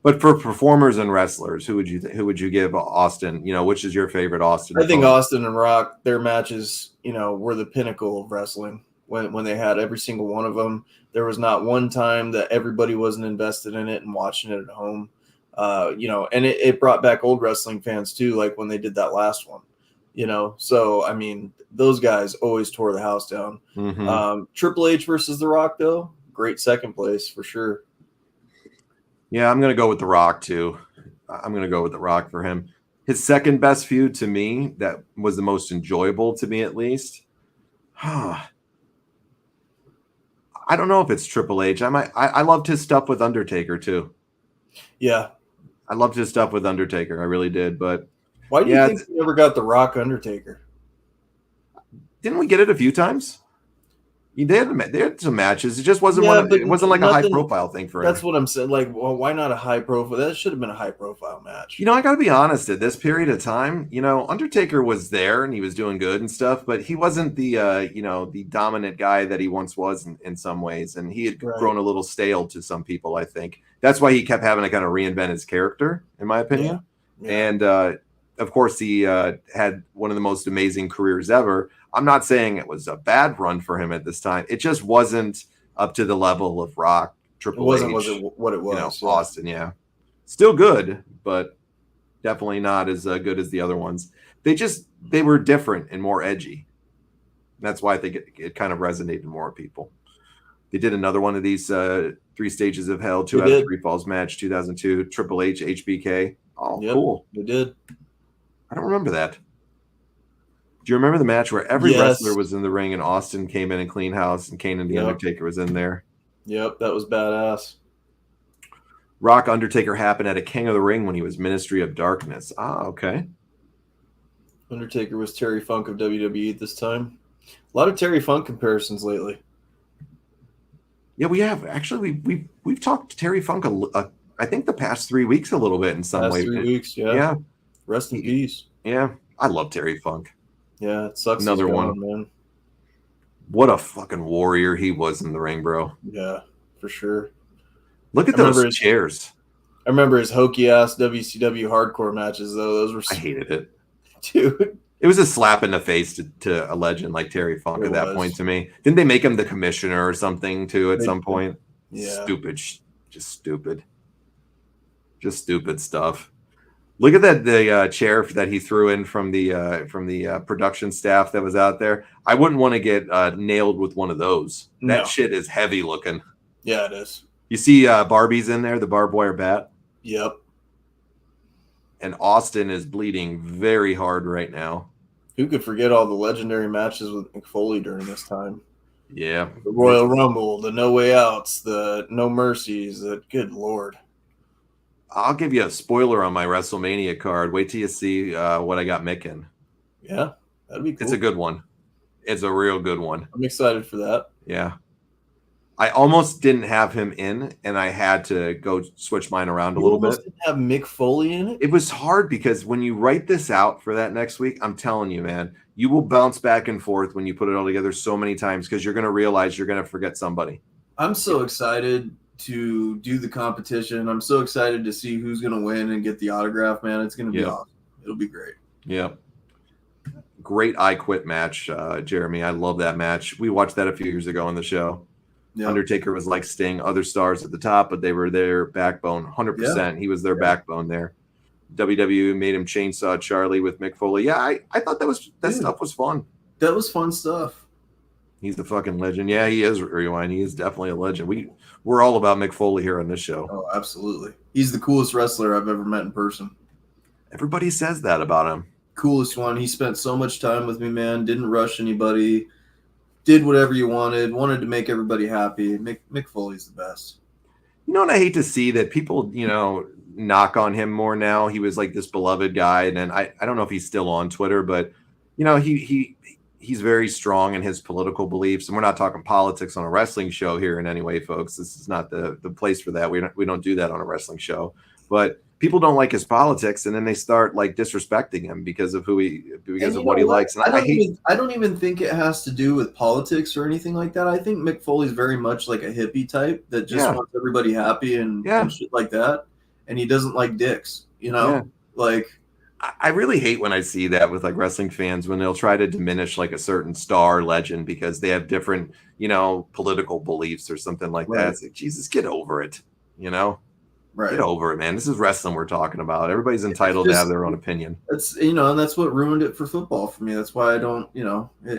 But for performers and wrestlers, who would you give Austin? You know, which is your favorite Austin? I think Austin and Rock, their matches, you know, were the pinnacle of wrestling. When they had every single one of them, there was not one time that everybody wasn't invested in it and watching it at home. And it brought back old wrestling fans too, like when they did that last one, So, I mean, those guys always tore the house down. Triple H versus The Rock, though, great second place for sure. Yeah, I'm going to go with The Rock, too. I'm going to go with The Rock for him. His second best feud to me, that was the most enjoyable to me at least. I don't know if it's Triple H. I loved his stuff with Undertaker, too. Yeah. I loved his stuff with Undertaker. I really did. But why do you think we never got The Rock Undertaker? Didn't we get it a few times? They had some matches. It just wasn't it wasn't like a high profile thing for him. That's what I'm saying. Like, well, why not a high profile? That should have been a high profile match. I got to be honest. At this period of time, Undertaker was there and he was doing good and stuff, but he wasn't the the dominant guy that he once was in some ways, and he had grown a little stale to some people. I think that's why he kept having to kind of reinvent his character, in my opinion. Yeah. And of course, he had one of the most amazing careers ever. I'm not saying it was a bad run for him at this time. It just wasn't up to the level of Rock, Triple H. Wasn't what it was. Austin, yeah. Still good, but definitely not as good as the other ones. They were different and more edgy. That's why I think it kind of resonated more with people. They did another one of these 3 Stages of Hell, 2 out of 3 Falls match, 2002, Triple H, HBK. Oh, yep, cool. They did. I don't remember that. Do you remember the match where every wrestler was in the ring and Austin came in and cleaned house and Kane and The Undertaker was in there? Yep, that was badass. Rock Undertaker happened at a King of the Ring when he was Ministry of Darkness. Ah, okay. Undertaker was Terry Funk of WWE at this time. A lot of Terry Funk comparisons lately. Yeah, we have. Actually, we've talked to Terry Funk, I think, the past 3 weeks a little bit in some way. 3 weeks, yeah. Yeah. Rest in peace. Yeah, I love Terry Funk. Yeah, it sucks. Another one, man. What a fucking warrior he was in the ring, bro. Yeah, for sure. Look at those chairs. I remember his hokey ass WCW hardcore matches, though. Those were. I hated it, dude. It was a slap in the face to a legend like Terry Funk at that point to me. Didn't they make him the commissioner or something too at some point? Yeah. Stupid. Just stupid. Just stupid stuff. Look at the chair that he threw in from the production staff that was out there. I wouldn't want to get nailed with one of those. That shit is heavy looking. Yeah, it is. You see Barbie's in there, the barbed wire bat? Yep. And Austin is bleeding very hard right now. Who could forget all the legendary matches with Mick Foley during this time? Yeah. The Royal Rumble, the No Way Outs, the No Mercies. Good Lord. I'll give you a spoiler on my WrestleMania card. Wait till you see what I got Mick in. Yeah, that'd be cool. It's a good one. It's a real good one. I'm excited for that. Yeah. I almost didn't have him in, and I had to go switch mine around a little bit. Didn't have Mick Foley in it? It was hard because when you write this out for that next week, I'm telling you, man, you will bounce back and forth when you put it all together so many times because you're going to realize you're going to forget somebody. I'm so excited to do the competition. I'm so excited to see who's going to win and get the autograph, man. It's going to be awesome. It'll be great. Yeah. Great I Quit match, Jeremy. I love that match. We watched that a few years ago on the show. Yep. Undertaker was like Sting, other stars at the top, but they were their backbone. 100%. Yeah. He was their backbone there. WWE made him Chainsaw Charlie with Mick Foley. Yeah, I thought that stuff was fun. That was fun stuff. He's the fucking legend. Yeah, he is, Rewind. He is definitely a legend. We're all about Mick Foley here on this show. Oh, absolutely. He's the coolest wrestler I've ever met in person. Everybody says that about him. Coolest one. He spent so much time with me, man. Didn't rush anybody. Did whatever you wanted to make everybody happy. Mick Foley's the best. You know what I hate to see? That people, knock on him more now. He was like this beloved guy. And then I don't know if he's still on Twitter, but, he's very strong in his political beliefs. And we're not talking politics on a wrestling show here in any way, folks. This is not the place for that. We don't do that on a wrestling show. But people don't like his politics, and then they start like disrespecting him because of what he likes. And I don't even think it has to do with politics or anything like that. I think Mick Foley's very much like a hippie type that just wants everybody happy and shit like that. And he doesn't like dicks, like. I really hate when I see that with like wrestling fans when they'll try to diminish like a certain star legend because they have different, political beliefs or something like that. It's like, Jesus, get over it, Right. Get over it, man. This is wrestling we're talking about. Everybody's entitled to have their own opinion. That's and that's what ruined it for football for me. That's why I don't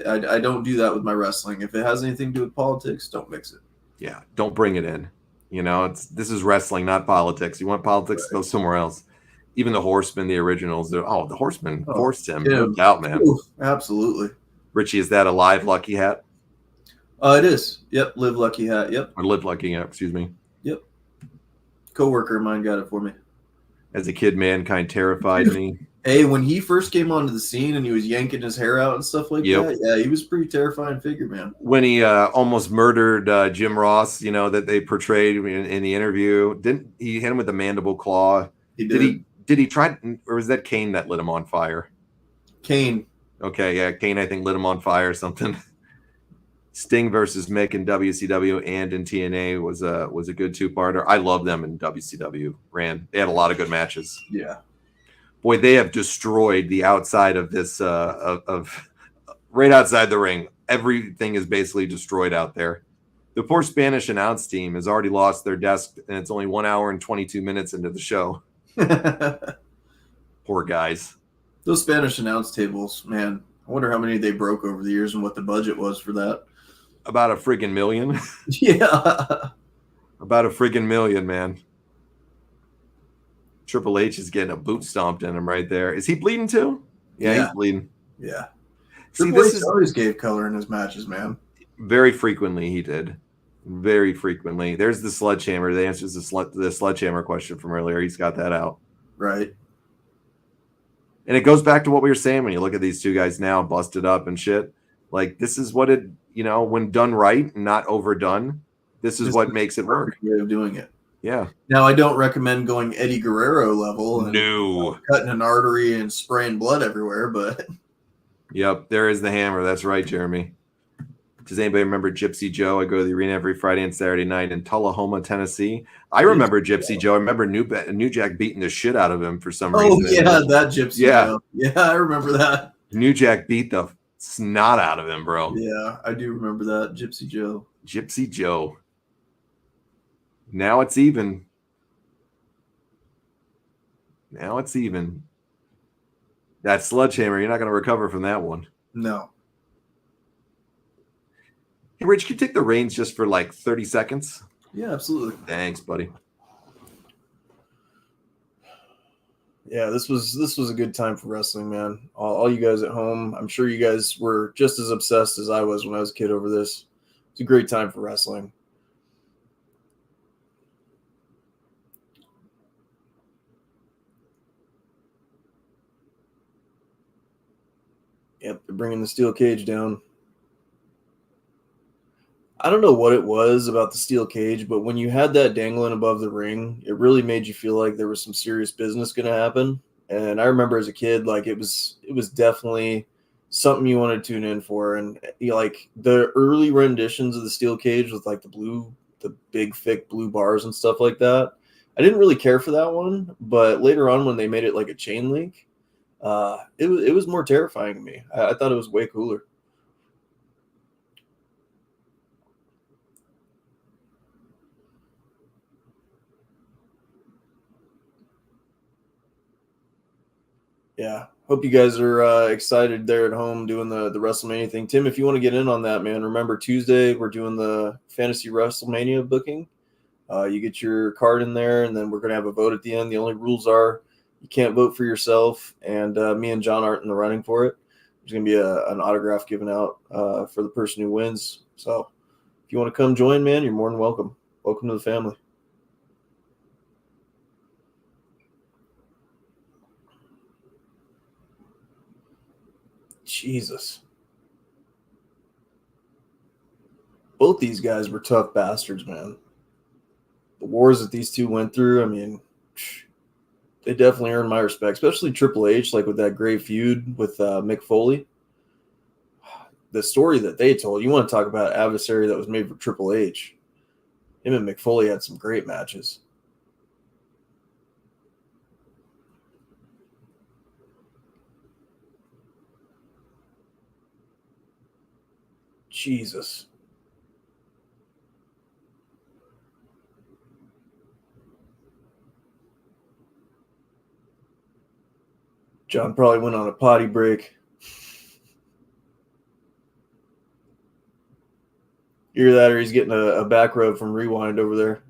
I don't do that with my wrestling. If it has anything to do with politics, don't mix it. Yeah, don't bring it in. This is wrestling, not politics. You want politics, go somewhere else. Even the Horsemen, the originals, the Horsemen forced him. No doubt, man. Ooh, absolutely. Richie, is that a live lucky hat? It is. Yep, live lucky hat. Yep. Or live lucky hat, excuse me. Yep. Coworker of mine got it for me. As a kid, Mankind terrified me. Hey, when he first came onto the scene and he was yanking his hair out and stuff like that, yeah, he was a pretty terrifying figure, man. When he almost murdered Jim Ross, that they portrayed in the interview, didn't he hit him with the mandible claw? He did. Did he try, or was that Kane that lit him on fire? Kane. Okay, yeah, Kane, I think, lit him on fire or something. Sting versus Mick in WCW and in TNA was a good two-parter. I love them in WCW. They had a lot of good matches. Yeah. Boy, they have destroyed the outside of this of right outside the ring. Everything is basically destroyed out there. The poor Spanish announce team has already lost their desk, and it's only 1 hour and 22 minutes into the show. Poor guys. Those Spanish announce tables, man. I wonder how many they broke over the years and what the budget was for that. About a friggin' million. Yeah. About a friggin' million, man. Triple H is getting a boot stomped in him right there. Is he bleeding too? Yeah. He's bleeding. Yeah. See, Triple H always gave color in his matches, man. Very frequently he did. Very frequently. There's the sledgehammer. The answer is the sledgehammer question from earlier. He's got that out. Right. And it goes back to what we were saying when you look at these two guys now busted up and shit. Like, this is what it, when done right and not overdone, this is what makes it work. Way of doing it. Yeah. Now, I don't recommend going Eddie Guerrero level and no. Cutting an artery and spraying blood everywhere, but. Yep, there is the hammer. That's right, Jeremy. Does anybody remember Gypsy Joe? I go to the arena every Friday and Saturday night in Tullahoma, Tennessee. I remember Gypsy Joe. I remember New Jack beating the shit out of him for some reason. Oh, yeah, that Gypsy Joe. Yeah, I remember that. New Jack beat the snot out of him, bro. Yeah, I do remember that. Gypsy Joe. Gypsy Joe. Now it's even. Now it's even. That sledgehammer, you're not going to recover from that one. No. Hey, Rich, can you take the reins just for like 30 seconds? Yeah, absolutely. Thanks, buddy. Yeah, this was a good time for wrestling, man. All you guys at home, I'm sure you guys were just as obsessed as I was when I was a kid over this. It's a great time for wrestling. Yep, they're bringing the steel cage down. I don't know what it was about the steel cage, but when you had that dangling above the ring, it really made you feel like there was some serious business going to happen. And I remember as a kid, like it was definitely something you wanted to tune in for. And like the early renditions of the steel cage with like the big thick blue bars and stuff like that, I didn't really care for that one. But later on, when they made it like a chain link, it was more terrifying to me. I thought it was way cooler. Yeah, hope you guys are excited there at home doing the WrestleMania thing. Tim, if you want to get in on that, man, remember Tuesday we're doing the Fantasy WrestleMania booking. You get your card in there, and then we're going to have a vote at the end. The only rules are you can't vote for yourself, and me and John aren't in the running for it. There's going to be an autograph given out for the person who wins. So if you want to come join, man, you're more than welcome. Welcome to the family. Jesus. Both these guys were tough bastards, man. The wars that these two went through, I mean, they definitely earned my respect, especially Triple H, like with that great feud with Mick Foley. The story that they told, you want to talk about an adversary that was made for Triple H. Him and Mick Foley had some great matches. Jesus. John probably went on a potty break. Hear that, or he's getting a back rub from Rewind over there.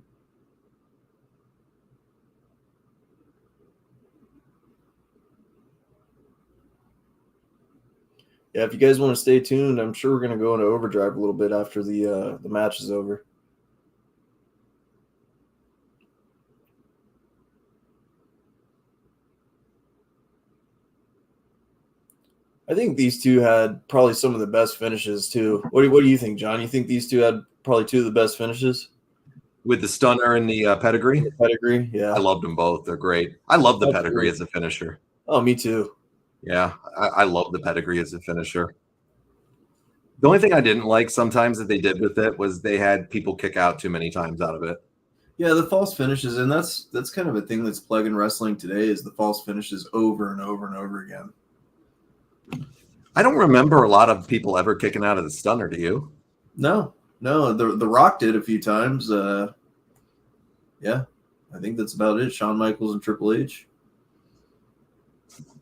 Yeah, if you guys want to stay tuned, I'm sure we're going to go into overdrive a little bit after the match is over. I think these two had probably some of the best finishes too. What do you think, John? You think these two had probably two of the best finishes? With the stunner and the pedigree? The pedigree, yeah. I loved them both. They're great. I love the pedigree as a finisher. Oh, me too. Yeah, I love the pedigree as a finisher. The only thing I didn't like sometimes that they did with it was they had people kick out too many times out of it. Yeah, the false finishes, and that's kind of a thing that's plaguing wrestling today is the false finishes over and over and over again. I don't remember a lot of people ever kicking out of the stunner, do you? No. The Rock did a few times. Yeah, I think that's about it. Shawn Michaels and Triple H.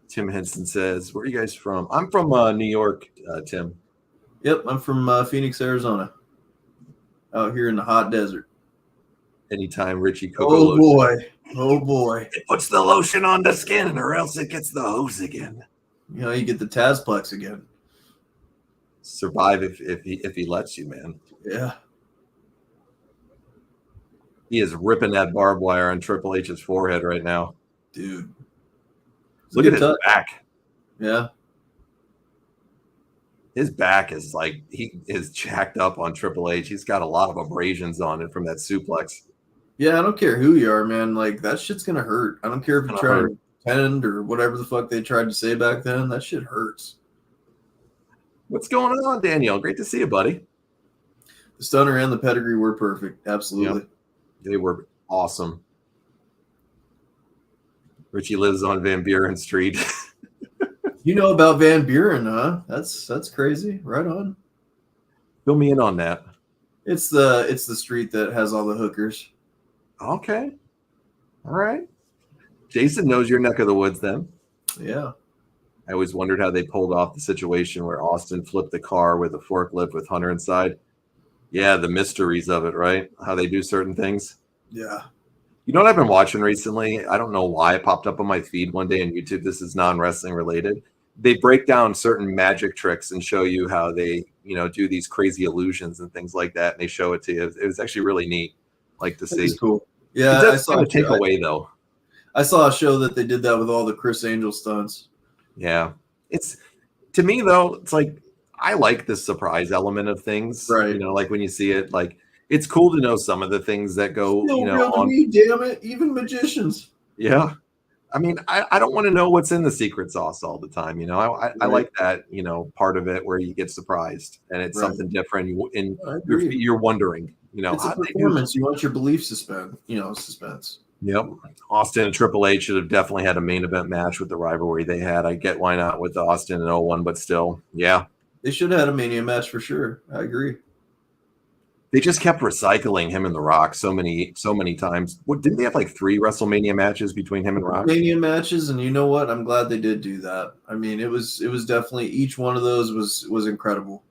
Tim Henson says, where are you guys from? I'm from New York, Tim. Yep, I'm from Phoenix, Arizona. Out here in the hot desert. Anytime Richie Coco Oh, boy. It puts the lotion on the skin or else it gets the hose again. You know, you get the Tazplex again. Survive if he lets you, man. Yeah. He is ripping that barbed wire on Triple H's forehead right now. Dude. Look at his back. Yeah. His back is like he is jacked up on Triple H. He's got a lot of abrasions on it from that suplex. Yeah, I don't care who you are, man. Like, that shit's going to hurt. I don't care if you try to pretend or whatever the fuck they tried to say back then. That shit hurts. What's going on, Danielle? Great to see you, buddy. The stunner and the pedigree were perfect. Absolutely. Yep. They were awesome. Richie lives on Van Buren Street. You know about Van Buren, huh? That's crazy. Right on. Fill me in on that. It's the street that has all the hookers. Okay. All right. Jason knows your neck of the woods then. Yeah. I always wondered how they pulled off the situation where Austin flipped the car with a forklift with Hunter inside. Yeah, the mysteries of it, right? How they do certain things. Yeah. You know what I've been watching recently? I don't know why it popped up on my feed one day on YouTube. This is non-wrestling related. They break down certain magic tricks and show you how they, do these crazy illusions and things like that. And they show it to you. It was actually really neat, like to see. It's cool. Yeah, I saw a takeaway though. I saw a show that they did that with all the Chris Angel stunts. Yeah, it's to me though. It's like I like the surprise element of things. Right. Like when you see it, like it's cool to know some of the things that go. On me, damn it, even magicians. Yeah. I mean, I don't want to know what's in the secret sauce all the time. I like that, part of it where you get surprised and it's something different and you're wondering, it's a performance. You want your belief suspense. Yep. Austin and Triple H should have definitely had a main event match with the rivalry they had. I get why not with Austin and 01, but still, yeah. They should have had a Mania match for sure. I agree. They just kept recycling him and The Rock so many times. Didn't they have like 3 WrestleMania matches between him and Rock? Mania matches, and you know what? I'm glad they did do that. I mean, it was definitely each one of those was incredible.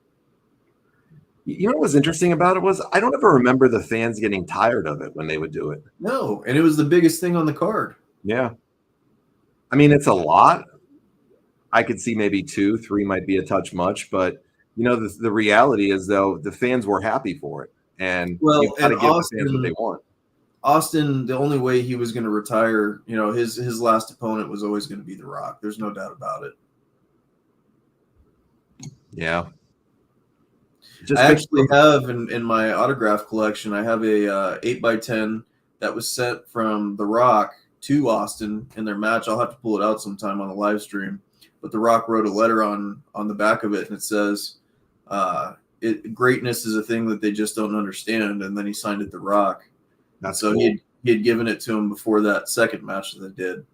You know what was interesting about it was I don't ever remember the fans getting tired of it when they would do it. No, and it was the biggest thing on the card. Yeah. I mean, it's a lot. I could see maybe 2, 3 might be a touch much, but the reality is though the fans were happy for it, and you got to give the fans what they want. Austin, the only way he was going to retire, his last opponent was always going to be The Rock. There's no doubt about it. Yeah. I actually have in my autograph collection, I have a 8x10 that was sent from The Rock to Austin in their match. I'll have to pull it out sometime on a live stream. But The Rock wrote a letter on the back of it, and it says, greatness is a thing that they just don't understand. And then he signed it The Rock. That's so cool. he had given it to him before that second match that they did.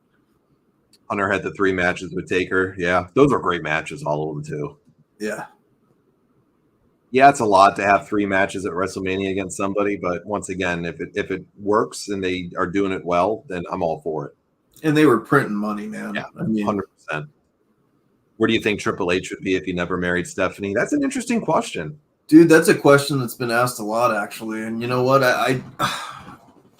Hunter had the 3 matches with Taker. Yeah, those are great matches, all of them too. Yeah. Yeah, it's a lot to have 3 matches at WrestleMania against somebody, but once again, if it works and they are doing it well, then I'm all for it. And they were printing money, man. Yeah, I mean, 100%. Where do you think Triple H would be if he never married Stephanie? That's an interesting question. dude, that's a question that's been asked a lot, actually. And you know what?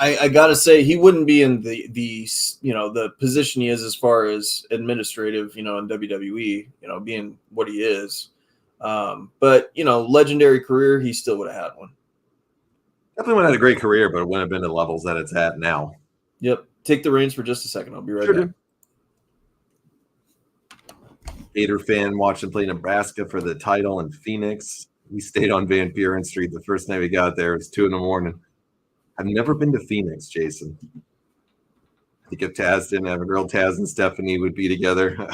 I gotta say he wouldn't be in the the position he is as far as administrative, in WWE, being what he is. But legendary career, he still would have had one. Definitely would have had a great career, but it wouldn't have been the levels that it's at now. Yep. Take the reins for just a second. I'll be right back. Gator fan watching play Nebraska for the title in Phoenix. We stayed on Van Buren Street the first night we got there. It was 2 a.m. I've never been to Phoenix, Jason. I think if Taz didn't have a girl, Taz and Stephanie would be together.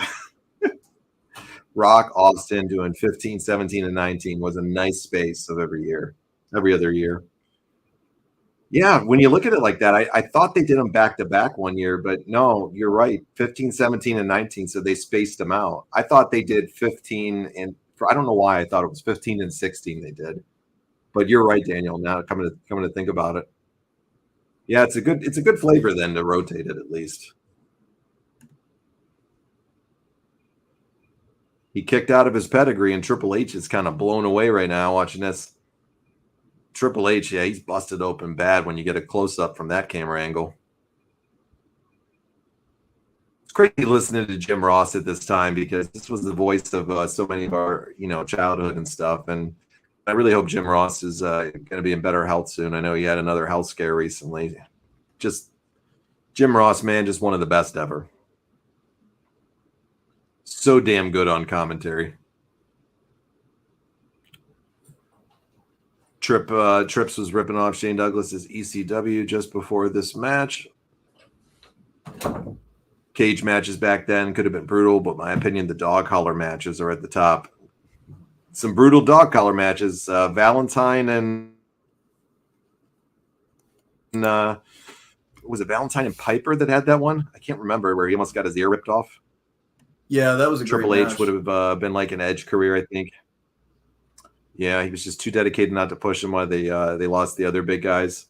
Rock Austin doing 15, 17, and 19 was a nice space of every other year. Yeah, when you look at it like that, I thought they did them back-to-back one year, but no, you're right. 15, 17, and 19, so they spaced them out. I thought they did 15, and I don't know why I thought it was 15 and 16 they did. But you're right, Daniel, now coming to think about it. Yeah, it's a good flavor then to rotate it at least. He kicked out of his pedigree, and Triple H is kind of blown away right now watching this. Triple H, yeah, he's busted open bad when you get a close-up from that camera angle. It's crazy listening to Jim Ross at this time because this was the voice of so many of our, childhood and stuff. And I really hope Jim Ross is going to be in better health soon. I know he had another health scare recently. Just Jim Ross, man, just one of the best ever. So damn good on commentary. Trips was ripping off Shane Douglas's ECW just before this match. Cage matches back then could have been brutal, but in my opinion, the dog collar matches are at the top. Some brutal dog collar matches. Valentine and was it Valentine and Piper that had that one? I can't remember, where he almost got his ear ripped off. Yeah, that was a Triple great H match. would have been like an Edge career, I think. Yeah, he was just too dedicated not to push him while they lost the other big guys.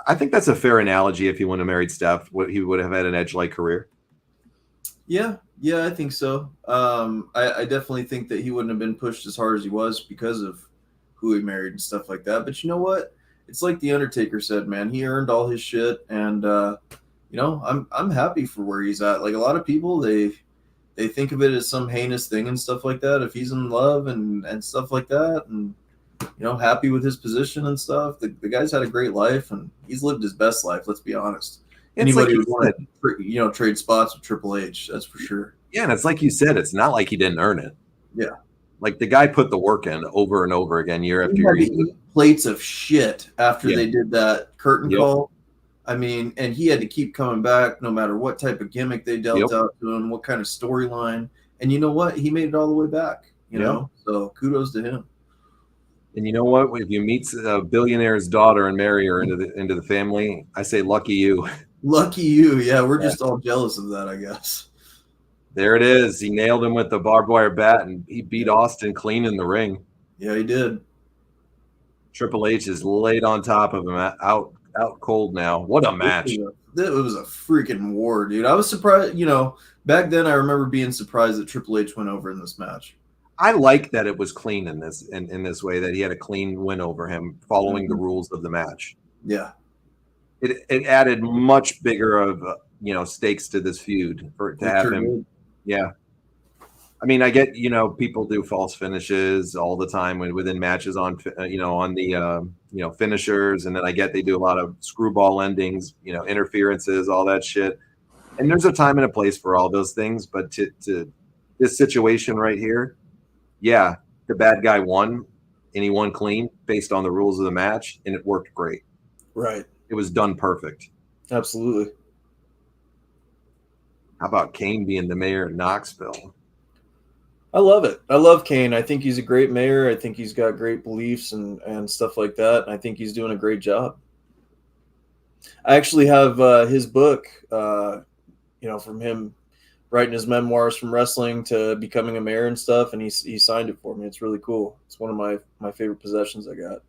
I think that's a fair analogy. If he wouldn't have married Steph, he would have had an Edge-like career. Yeah, I think so. I definitely think that he wouldn't have been pushed as hard as he was because of who he married and stuff like that. But you know what? It's like The Undertaker said, man. He earned all his shit, and I'm happy for where he's at. Like a lot of people, they think of it as some heinous thing and stuff like that. If he's in love and stuff like that, and happy with his position and stuff, the guy's had a great life and he's lived his best life. Let's be honest. Anybody would want to trade spots with Triple H, that's for sure. Yeah, and it's like you said, it's not like he didn't earn it. Yeah, like the guy put the work in over and over again, year after year. Plates of shit after they did that curtain call. I mean, and he had to keep coming back no matter what type of gimmick they dealt out to him, what kind of storyline. And you know what? He made it all the way back, you know? So kudos to him. And you know what? If you meet a billionaire's daughter and marry her into the family, I say lucky you. Lucky you. Yeah, we're just all jealous of that, I guess. There it is. He nailed him with the barbed wire bat, and he beat Austin clean in the ring. Yeah, he did. Triple H is laid on top of him, out cold now. What a match. It was a freaking war, dude. I was surprised, back then I remember being surprised that Triple H went over in this match. I like that it was clean in this way, that he had a clean win over him following the rules of the match. Yeah. It added much bigger of stakes to this feud to have him. Did. Yeah. I mean, I get, people do false finishes all the time within matches on the finishers. And then I get they do a lot of screwball endings, interferences, all that shit. And there's a time and a place for all those things. But to this situation right here, yeah, the bad guy won and he won clean based on the rules of the match. And it worked great. Right. It was done perfect. Absolutely. How about Kane being the mayor of Knoxville? I love it. I love Kane. I think he's a great mayor. I think he's got great beliefs and stuff like that. And I think he's doing a great job. I actually have his book, from him writing his memoirs from wrestling to becoming a mayor and stuff. And he signed it for me. It's really cool. It's one of my favorite possessions I got.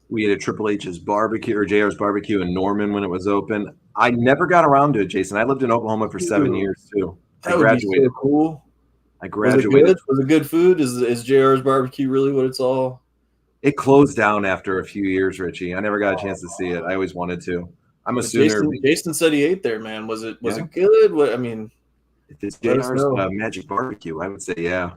We had a Triple H's barbecue or JR's barbecue in Norman when it was open. I never got around to it, Jason. I lived in Oklahoma for 7 years too. I That would be graduated. so cool. I Was it graduated. good? Was it good food? Is JR's barbecue really what it's all? It closed down after a few years, Richie. I never got a chance to see it. I always wanted to. I'm a But Sooner. Jason said he ate there, man. Was it Yeah. good? What I mean, If it's let us JR's know. Magic Barbecue, I would say yeah.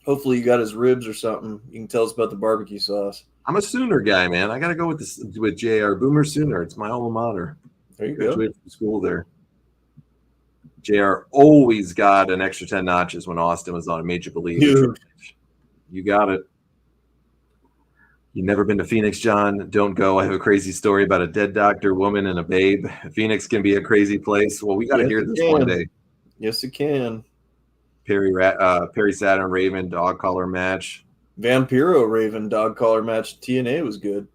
Hopefully you got his ribs or something. You can tell us about the barbecue sauce. I'm a Sooner guy, man. I got to go with this with JR Boomer Sooner. It's my alma mater. There you Graduated from school there. JR always got an extra 10 notches when Austin was on a Major League. You got it. You've never been to Phoenix, John? Don't go. I have a crazy story about a dead doctor, woman, and a babe. Phoenix can be a crazy place. Well, we got to hear this one day. Yes, it can. Perry Saturn Raven dog collar match. Vampiro Raven dog collar match. TNA was good.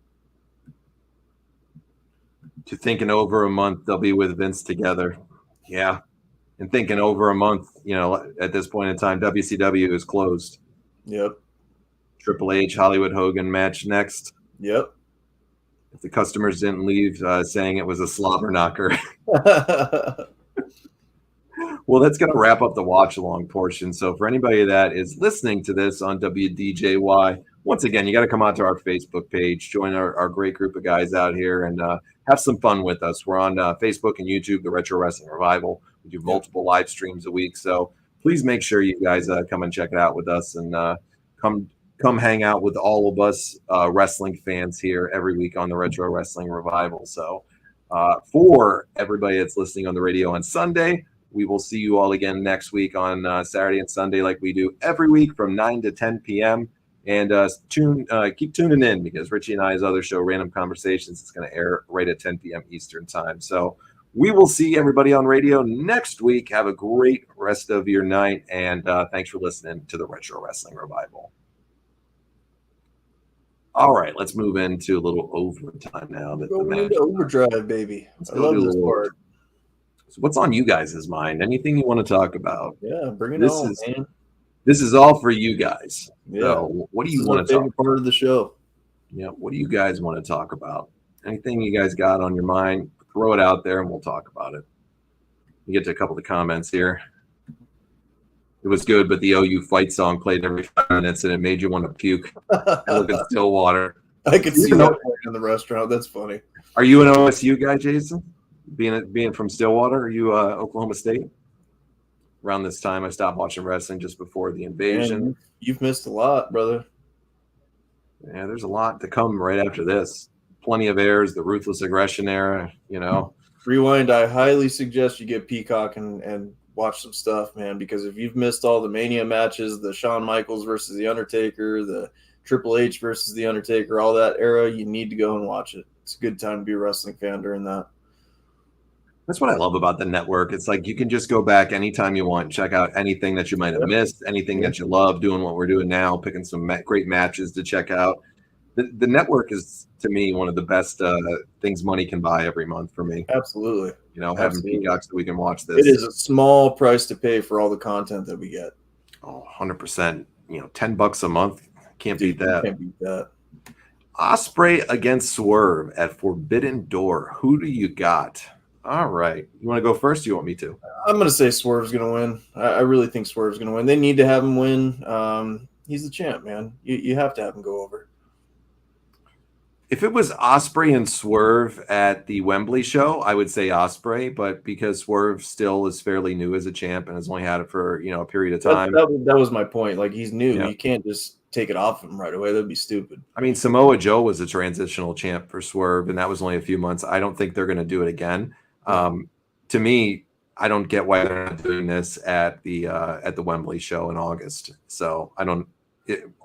To thinking over a month they'll be with Vince together. Yeah. And thinking over a month, at this point in time, WCW is closed. Yep. Triple H, Hollywood Hogan match next. Yep. If the customers didn't leave saying it was a slobber knocker. Well, that's going to wrap up the watch-along portion. So for anybody that is listening to this on WDJY, once again, you got to come out to our Facebook page, join our great group of guys out here, and have some fun with us. We're on Facebook and YouTube, the Retro Wrestling Revival. We do multiple live streams a week. So please make sure you guys come and check it out with us and come hang out with all of us wrestling fans here every week on the Retro Wrestling Revival. So for everybody that's listening on the radio on Sunday, we will see you all again next week on Saturday and Sunday like we do every week from 9 to 10 p.m. And keep tuning in because Richie and I's other show, Random Conversations, is going to air right at 10 p.m. Eastern time. So we will see everybody on radio next week. Have a great rest of your night, and thanks for listening to the Retro Wrestling Revival. All right, let's move into a little overtime now. Going into overdrive, baby. I love this part. So what's on you guys' mind? Anything you want to talk about? Yeah, bring it on, man. This is all for you guys. Yeah. So what do you want to talk about? Part of the show. Yeah, what do you guys want to talk about? Anything you guys got on your mind, throw it out there and we'll talk about it. We get to a couple of comments here. It was good, but the OU fight song played every 5 minutes and it made you want to puke. Look at Stillwater. I could see that in the restaurant. That's funny. Are you an OSU guy, Jason? Being from Stillwater, are you Oklahoma State? Around this time, I stopped watching wrestling just before the invasion. Man, you've missed a lot, brother. Yeah, there's a lot to come right after this. Plenty of airs, the Ruthless Aggression era, Rewind, I highly suggest you get Peacock and watch some stuff, man, because if you've missed all the Mania matches, the Shawn Michaels versus The Undertaker, the Triple H versus The Undertaker, all that era, you need to go and watch it. It's a good time to be a wrestling fan during that. That's what I love about the network. It's like you can just go back anytime you want, check out anything that you might have missed, anything that you love, doing what we're doing now, picking some great matches to check out. The network is, to me, one of the best things money can buy every month for me. Absolutely. Having Peacock so we can watch this. It is a small price to pay for all the content that we get. Oh, 100%. $10 a month. Can't beat that. Can't beat that. Ospreay against Swerve at Forbidden Door. Who do you got? All right. You want to go first? Or you want me to? I'm going to say Swerve's going to win. I really think Swerve's going to win. They need to have him win. He's the champ, man. You have to have him go over. If it was Ospreay and Swerve at the Wembley show, I would say Ospreay. But because Swerve still is fairly new as a champ and has only had it for a period of time. That was my point. Like, he's new. Yeah. You can't just take it off him right away. That'd be stupid. I mean, Samoa Joe was a transitional champ for Swerve, and that was only a few months. I don't think they're going to do it again. To me, I don't get why they're not doing this at the Wembley show in August. So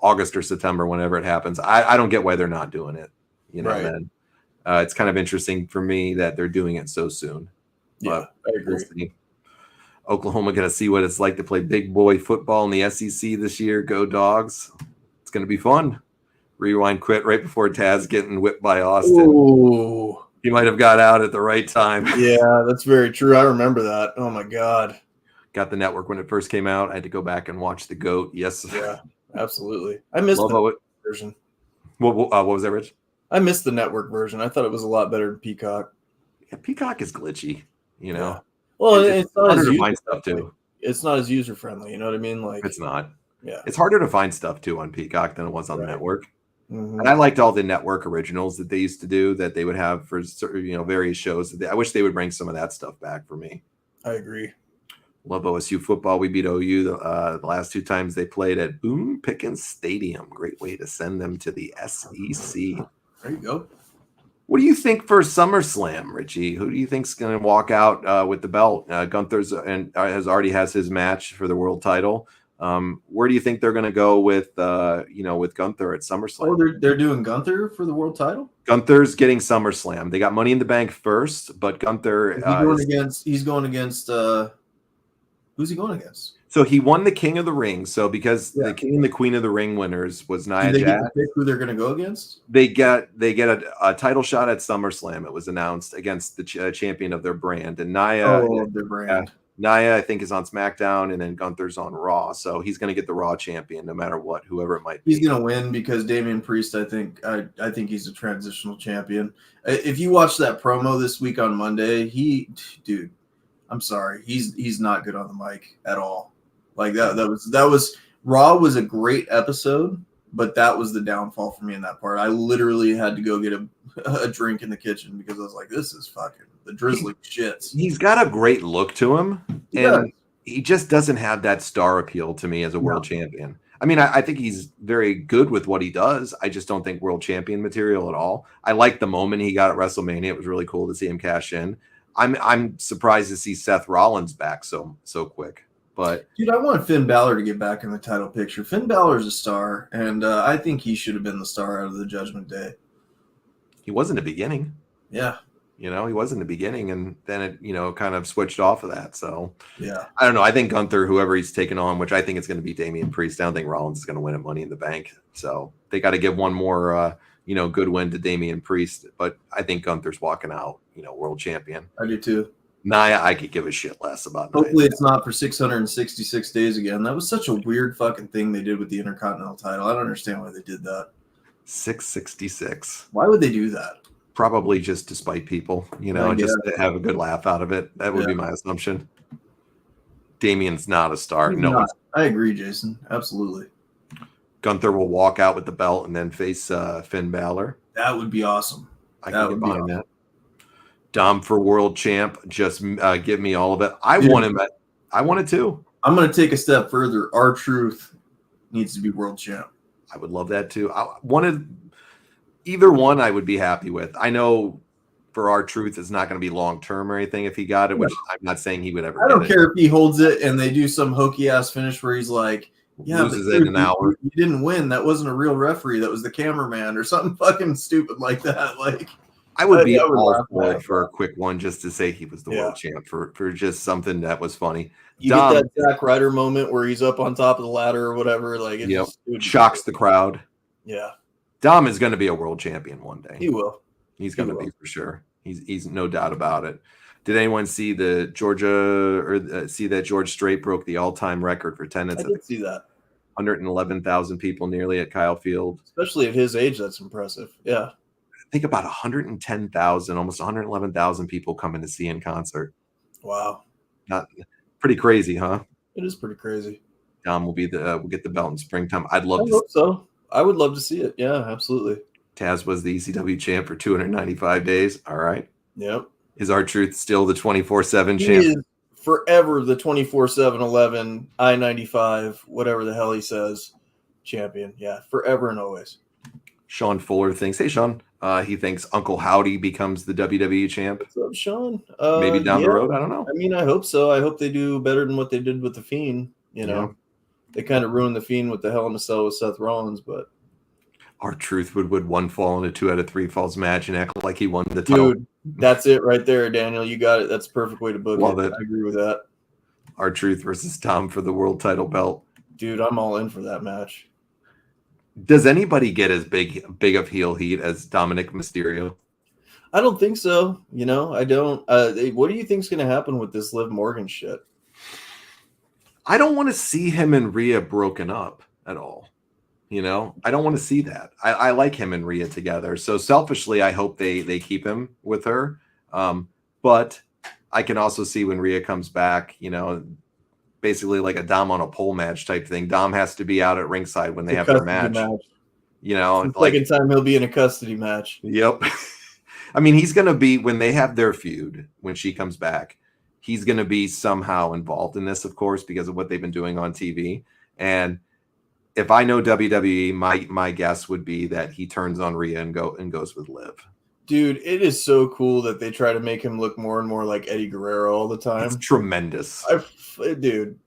August or September, whenever it happens, I don't get why they're not doing it. Right. Then it's kind of interesting for me that they're doing it so soon. Yeah, but I agree. We'll see. Oklahoma going to see what it's like to play big boy football in the SEC this year. Go Dogs! It's going to be fun. Rewind quit right before Taz getting whipped by Austin. Ooh. He might have got out at the right time. Yeah, that's very true. I remember that. Oh, my God. Got the network when it first came out. I had to go back and watch the GOAT. Yes. Yeah, absolutely. I missed the version. What was that, Rich? I missed the network version. I thought it was a lot better than Peacock. Yeah, Peacock is glitchy, you know. Yeah. Well, it's not harder as to find stuff too. It's not as user friendly. You know what I mean? Like It's not. Yeah. It's harder to find stuff too on Peacock than it was on the network. Mm-hmm. And I liked all the network originals that they used to do that they would have for various shows. I wish they would bring some of that stuff back for me. I agree. Love OSU football. We beat OU the last 2 times they played at Boone Pickens Stadium. Great way to send them to the SEC. There you go. What do you think for SummerSlam, Richie? Who do you think's going to walk out with the belt? Gunther's has his match for the world title. Where do you think they're going to go with with Gunther at SummerSlam? Oh, they're doing Gunther for the world title. Gunther's getting SummerSlam. They got Money in the Bank first, but Gunther he's going against. Who's he going against? So he won the King of the Ring. So because the King and the Queen of the Ring winners was Nia Jax. Jax. Get to pick who they're going to go against? They get a title shot at SummerSlam. It was announced against the champion of their brand, and Nia. Their brand. Nia, I think, is on SmackDown, and then Gunther's on Raw. So he's going to get the Raw champion, no matter what, whoever it might be. He's going to win because Damian Priest. I think he's a transitional champion. If you watch that promo this week on Monday, dude, I'm sorry, he's not good on the mic at all. Like that was Raw was a great episode, but that was the downfall for me in that part. I literally had to go get a drink in the kitchen because I was like, this is fucking the drizzling shits. He's got a great look to him, and he just doesn't have that star appeal to me as a world champion. I mean, I think he's very good with what he does. I just don't think world champion material at all. I like the moment he got at WrestleMania. It was really cool to see him cash in. I'm surprised to see Seth Rollins back so quick. But dude, I want Finn Balor to get back in the title picture. Finn Balor's a star, and I think he should have been the star out of the Judgment Day. He was in the beginning. Yeah. He was in the beginning, and then it, kind of switched off of that. So, yeah. I don't know. I think Gunther, whoever he's taken on, which I think it's going to be Damian Priest. I don't think Rollins is going to win at Money in the Bank. So, they got to give one more, good win to Damian Priest. But I think Gunther's walking out, world champion. I do too. Nia, I could give a shit less about. Hopefully it's not for 666 days again. That was such a weird fucking thing they did with the Intercontinental title. I don't understand why they did that. 666. Why would they do that? Probably just to spite people, just to have a good laugh out of it. That would be my assumption. Damian's not a star. No, I agree, Jason. Absolutely. Gunther will walk out with the belt and then face Finn Balor. That would be awesome. I can get behind that. Dom for world champ. Just give me all of it. I want him. I want it too. I'm going to take a step further. R-Truth needs to be world champ. I would love that too. I wanted either one. I would be happy with. I know for R-Truth, it's not going to be long term or anything if he got it, which I'm not saying he would ever. I don't care if he holds it and they do some hokey ass finish where he's like, loses it in an hour. You didn't win. That wasn't a real referee. That was the cameraman or something fucking stupid like that. Like. I would be all for a quick one just to say he was the world champ for just something that was funny. You get that Zack Ryder moment where he's up on top of the ladder or whatever. Like, it shocks the crowd. Yeah. Dom is going to be a world champion one day. He will. He's going to be for sure. He's no doubt about it. Did anyone see that George Strait broke the all-time record for attendance? I did see that. 111,000 people nearly at Kyle Field. Especially at his age, that's impressive. Yeah. Think about 110,000, almost 111,000 people coming to see in concert. Wow. Not pretty crazy, huh? It is pretty crazy. Dom will we'll get the belt in springtime. I hope so. I would love to see it. Yeah, absolutely. Taz was the ECW champ for 295 days. All right. Yep. Is R-Truth still the 24/7 champ? He is forever the 24/7/11 I-95, whatever the hell he says, champion. Yeah, forever and always. Sean Fuller thinks, hey, Sean, he thinks Uncle Howdy becomes the WWE champ. What's up, Sean? Maybe down the road. I don't know. I mean, I hope so. I hope they do better than what they did with The Fiend. They kind of ruined The Fiend with the Hell in a Cell with Seth Rollins, but R-Truth would one fall in a 2 out of 3 falls match and act like he won the title. Dude, that's it right there, Daniel. You got it. That's a perfect way to book Love it. I agree with that. R-Truth versus Tom for the world title belt. Dude, I'm all in for that match. Does anybody get as big of heel heat as Dominic Mysterio? I don't think so. I don't. What do you think's going to happen with this Liv Morgan shit? I don't want to see him and Rhea broken up at all. I don't want to see that. I like him and Rhea together. So selfishly, I hope they keep him with her. But I can also see when Rhea comes back, basically like a Dom on a pole match type thing. Dom has to be out at ringside when they have their match. The second time he'll be in a custody match. Yep. I mean, he's going to be, when they have their feud, when she comes back, he's going to be somehow involved in this, of course, because of what they've been doing on TV. And if I know WWE, my guess would be that he turns on Rhea and goes with Liv. Dude, it is so cool that they try to make him look more and more like Eddie Guerrero all the time. It's tremendous. Dude,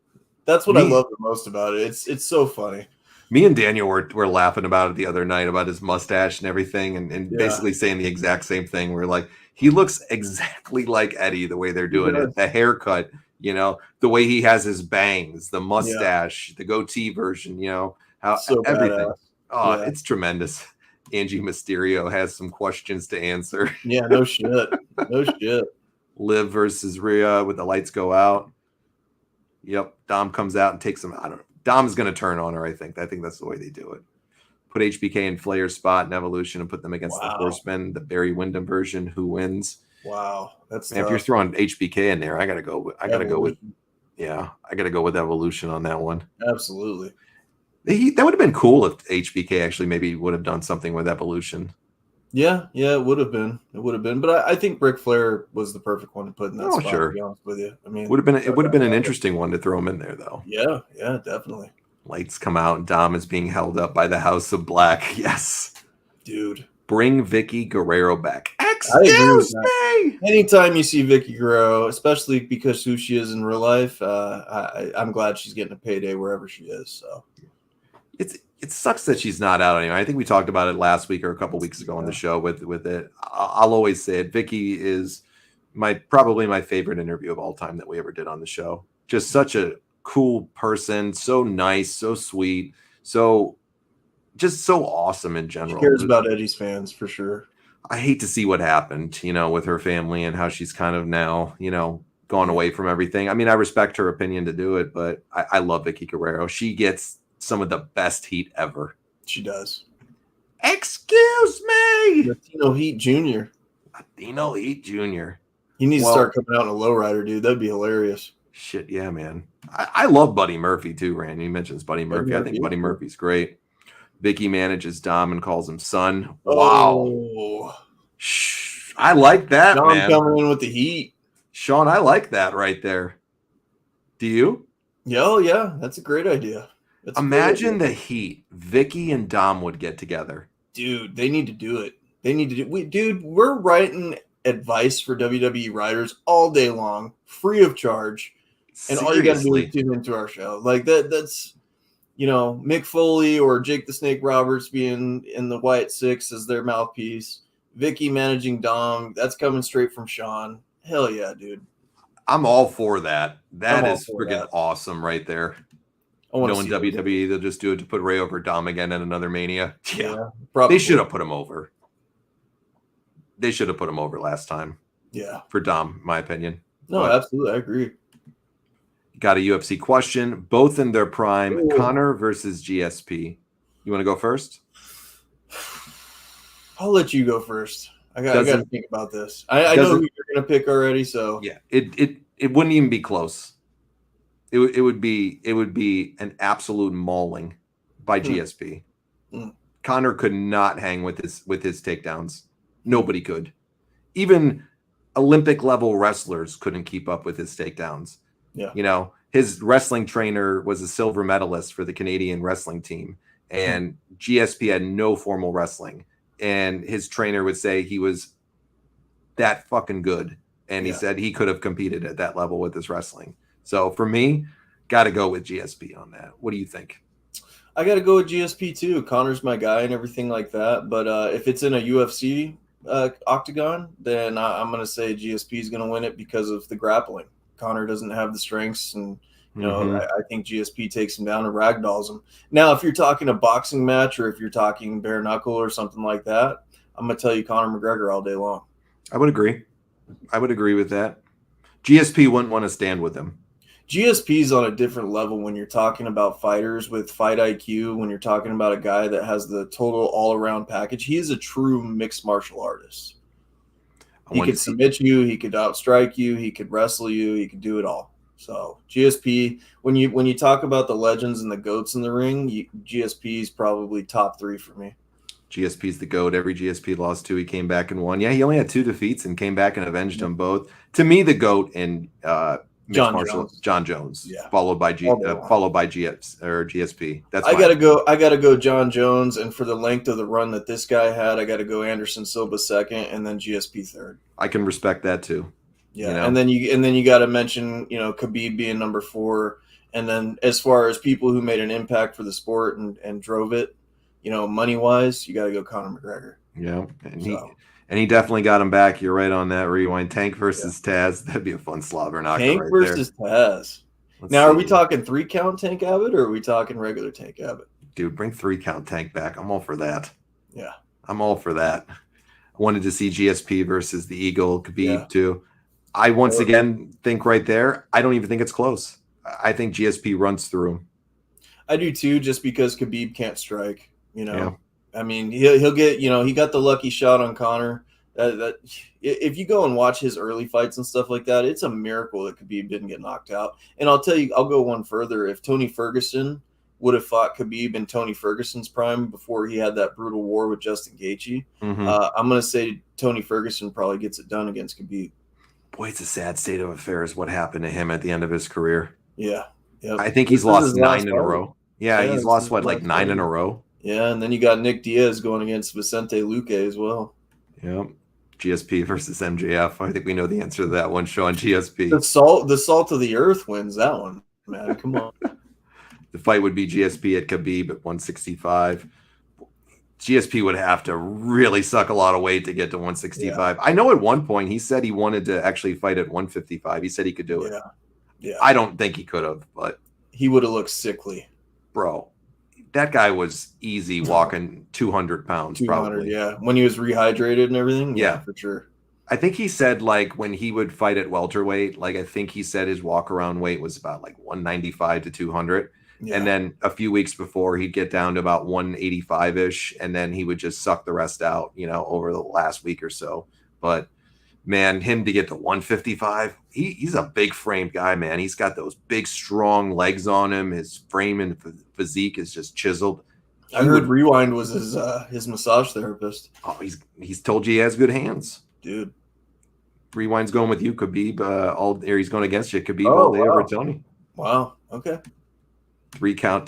that's what I love the most about it. It's so funny. Me and Daniel were laughing about it the other night, about his mustache and everything, and basically saying the exact same thing. We're like, he looks exactly like Eddie the way they're doing it. The haircut, the way he has his bangs, the mustache, the goatee version, how everything. Badass. It's tremendous. Angie Mysterio has some questions to answer. Yeah, no shit. No shit. Liv versus Rhea with the lights go out. Yep. Dom comes out and takes him. I don't know. Dom's going to turn on her, I think. I think that's the way they do it. Put HBK in Flair's spot in Evolution and put them against the Horsemen, the Barry Windham version. Who wins? Wow. That's if you're throwing HBK in there, I got to go with Evolution on that one. Absolutely. That would have been cool if HBK actually maybe would have done something with Evolution. Yeah, it would have been. But I think Ric Flair was the perfect one to put in that spot. Sure. To be honest with you, I mean, it would have been an interesting one to throw him in there, though. Yeah, definitely. Lights come out, and Dom is being held up by the House of Black. Yes, dude. Bring Vicky Guerrero back. Excuse me. Anytime you see Vicky Guerrero, especially because who she is in real life, I'm glad she's getting a payday wherever she is. So it sucks that she's not out anymore. I think we talked about it last week or a couple weeks ago on the show with it. I'll always say it. Vicky is probably my favorite interview of all time that we ever did on the show. Just such a cool person, so nice, so sweet, so awesome in general. She cares about Eddie's fans for sure. I hate to see what happened, with her family and how she's kind of now, gone away from everything. I mean, I respect her opinion to do it, but I love Vicky Guerrero. She gets some of the best heat ever. She does. Excuse me. Latino Heat Jr. Latino Heat Jr. He needs to start coming out in a lowrider, dude. That'd be hilarious. Shit, yeah, man. I love Buddy Murphy too, Randy. He mentions Buddy Murphy. I think Buddy Murphy's great. Vicky manages Dom and calls him son. Wow. Oh. Shh. I like that, Dom man. coming in with the heat. Sean, I like that right there. Do you? Yeah. That's a great idea. Imagine the heat Vicky and Dom would get together. Dude, they need to do it. We're writing advice for WWE writers all day long, free of charge. And all you got to do is tune into our show. Like that's Mick Foley or Jake the Snake Roberts being in the White Six as their mouthpiece. Vicky managing Dom. That's coming straight from Sean. Hell yeah, dude. I'm all for that. That is freaking awesome right there. Knowing WWE, they'll just do it to put Ray over Dom again at another Mania. Yeah, probably. They should have put him over. They should have put him over last time. Yeah. For Dom, my opinion. No, absolutely. I agree. Got a UFC question. Both in their prime. Ooh. Connor versus GSP. You want to go first? I'll let you go first. I got to think about this. I know who you're going to pick already, so. Yeah, it wouldn't even be close. It would be an absolute mauling by GSP. Connor could not hang with his takedowns. Nobody could. Even Olympic level wrestlers couldn't keep up with his takedowns. Yeah. His wrestling trainer was a silver medalist for the Canadian wrestling team, and GSP had no formal wrestling. And his trainer would say he was that fucking good. And he said he could have competed at that level with his wrestling. So for me, got to go with GSP on that. What do you think? I got to go with GSP too. Connor's my guy and everything like that. But if it's in a UFC octagon, then I'm going to say GSP is going to win it because of the grappling. Connor doesn't have the strengths, and I think GSP takes him down and ragdolls him. Now, if you're talking a boxing match or if you're talking bare knuckle or something like that, I'm going to tell you Conor McGregor all day long. I would agree with that. GSP wouldn't want to stand with him. GSP's on a different level when you're talking about fighters with fight IQ, when you're talking about a guy that has the total all-around package. He is a true mixed martial artist. He could submit you. He could outstrike you. He could wrestle you. He could do it all. So GSP, when you talk about the legends and the goats in the ring, GSP is probably top 3 for me. GSP's the GOAT. Every GSP lost 2, he came back and won. Yeah, he only had 2 defeats and came back and avenged them both. To me, the GOAT and John Jones, yeah, followed by GSP. That's I gotta go John Jones, and for the length of the run that this guy had, I gotta go Anderson Silva second, and then GSP third. I can respect that too. Yeah, you know? and then you got to mention Khabib being number 4, and then as far as people who made an impact for the sport and drove it, money wise, you got to go Conor McGregor. Yeah, and he definitely got him back. You're right on that. Rewind. Tank versus Taz. That'd be a fun slobber knocker. Tank right versus there. Taz. Now, are we talking 3 count Tank Abbott, or are we talking regular Tank Abbott? Dude, bring 3 count Tank back. I'm all for that. Yeah, I'm all for that. I wanted to see GSP versus the Eagle Khabib too. I once again think right there, I don't even think it's close. I think GSP runs through him. I do too, just because Khabib can't strike. I mean, he'll get, he got the lucky shot on Conor. That if you go and watch his early fights and stuff like that, it's a miracle that Khabib didn't get knocked out. And I'll tell you, I'll go one further. If Tony Ferguson would have fought Khabib in Tony Ferguson's prime before he had that brutal war with Justin Gaethje, I'm going to say Tony Ferguson probably gets it done against Khabib. Boy, it's a sad state of affairs what happened to him at the end of his career. Yeah. Yep. I think he's lost 9 in a row. Yeah, he's lost, 9 in a row? Yeah, and then you got Nick Diaz going against Vicente Luque as well. Yep. GSP versus MJF. I think we know the answer to that one, Sean. GSP. The salt of the earth wins that one, man. Come on. The fight would be GSP at Khabib at 165. GSP would have to really suck a lot of weight to get to 165. Yeah. I know at one point he said he wanted to actually fight at 155. He said he could do it. Yeah. I don't think he could have, but he would have looked sickly. Bro, that guy was easy walking 200 pounds, 200, probably. Yeah. When he was rehydrated and everything. Yeah, for sure. I think he said, when he would fight at welterweight, I think he said his walk around weight was about 195 to 200. Yeah. And then a few weeks before, he'd get down to about 185-ish, and then he would just suck the rest out, over the last week or so. But, man, him to get to 155, he's a big-framed guy, man. He's got those big, strong legs on him. His frame and physique is just chiseled. I heard Rewind was his massage therapist. Oh, he's told you he has good hands. Dude. Rewind's going with you, Khabib. He's going against you, Khabib, all day over Tony. Wow, okay. 3 count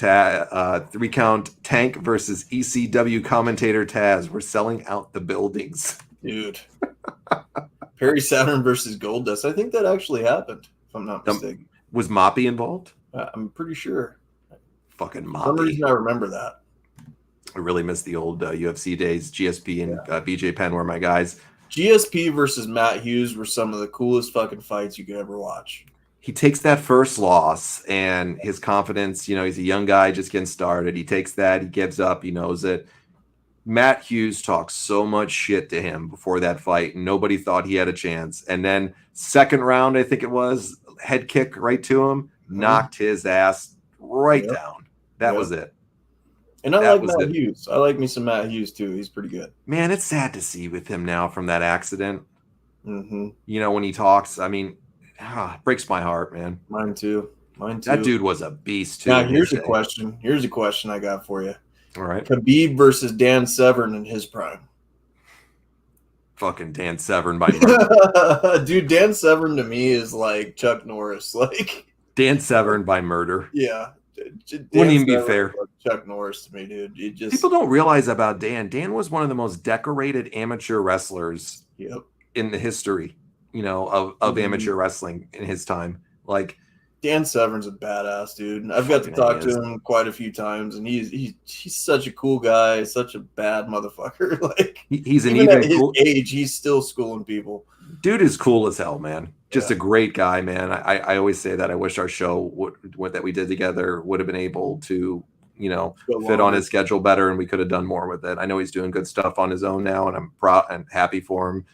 Tank versus ECW commentator Taz. We're selling out the buildings, dude. Perry Saturn versus Goldust. I think that actually happened, if I'm not mistaken. Was Moppy involved? I'm pretty sure. Fucking Moppy. For some reason, I remember that. I really miss the old UFC days. GSP and BJ Penn were my guys. GSP versus Matt Hughes were some of the coolest fucking fights you could ever watch. He takes that first loss and his confidence, he's a young guy just getting started. He takes that, he gives up, he knows it. Matt Hughes talked so much shit to him before that fight. And nobody thought he had a chance. And then second round, I think it was, head kick right to him, knocked his ass right down. That was it. And I like Matt Hughes. I like me some Matt Hughes too. He's pretty good. Man, it's sad to see with him now from that accident. Mm-hmm. When he talks, breaks my heart, man. Mine too. That dude was a beast too. Now here's a question. Here's a question I got for you. All right. Khabib versus Dan Severn in his prime. Fucking Dan Severn by murder. Dude, Dan Severn to me is like Chuck Norris. Dan Severn by murder. Yeah. Wouldn't even be fair. Chuck Norris to me, dude. People don't realize about Dan. Dan was one of the most decorated amateur wrestlers in the history, of amateur wrestling in his time. Dan Severn's a badass, dude. I've got to talk to him quite a few times, and he's such a cool guy, such a bad motherfucker. He's even at his age, he's still schooling people. Dude is cool as hell, man. Just a great guy, man. I always say that I wish our show that we did together would have been able to, fit on his schedule better, and we could have done more with it. I know he's doing good stuff on his own now, and I'm proud and happy for him.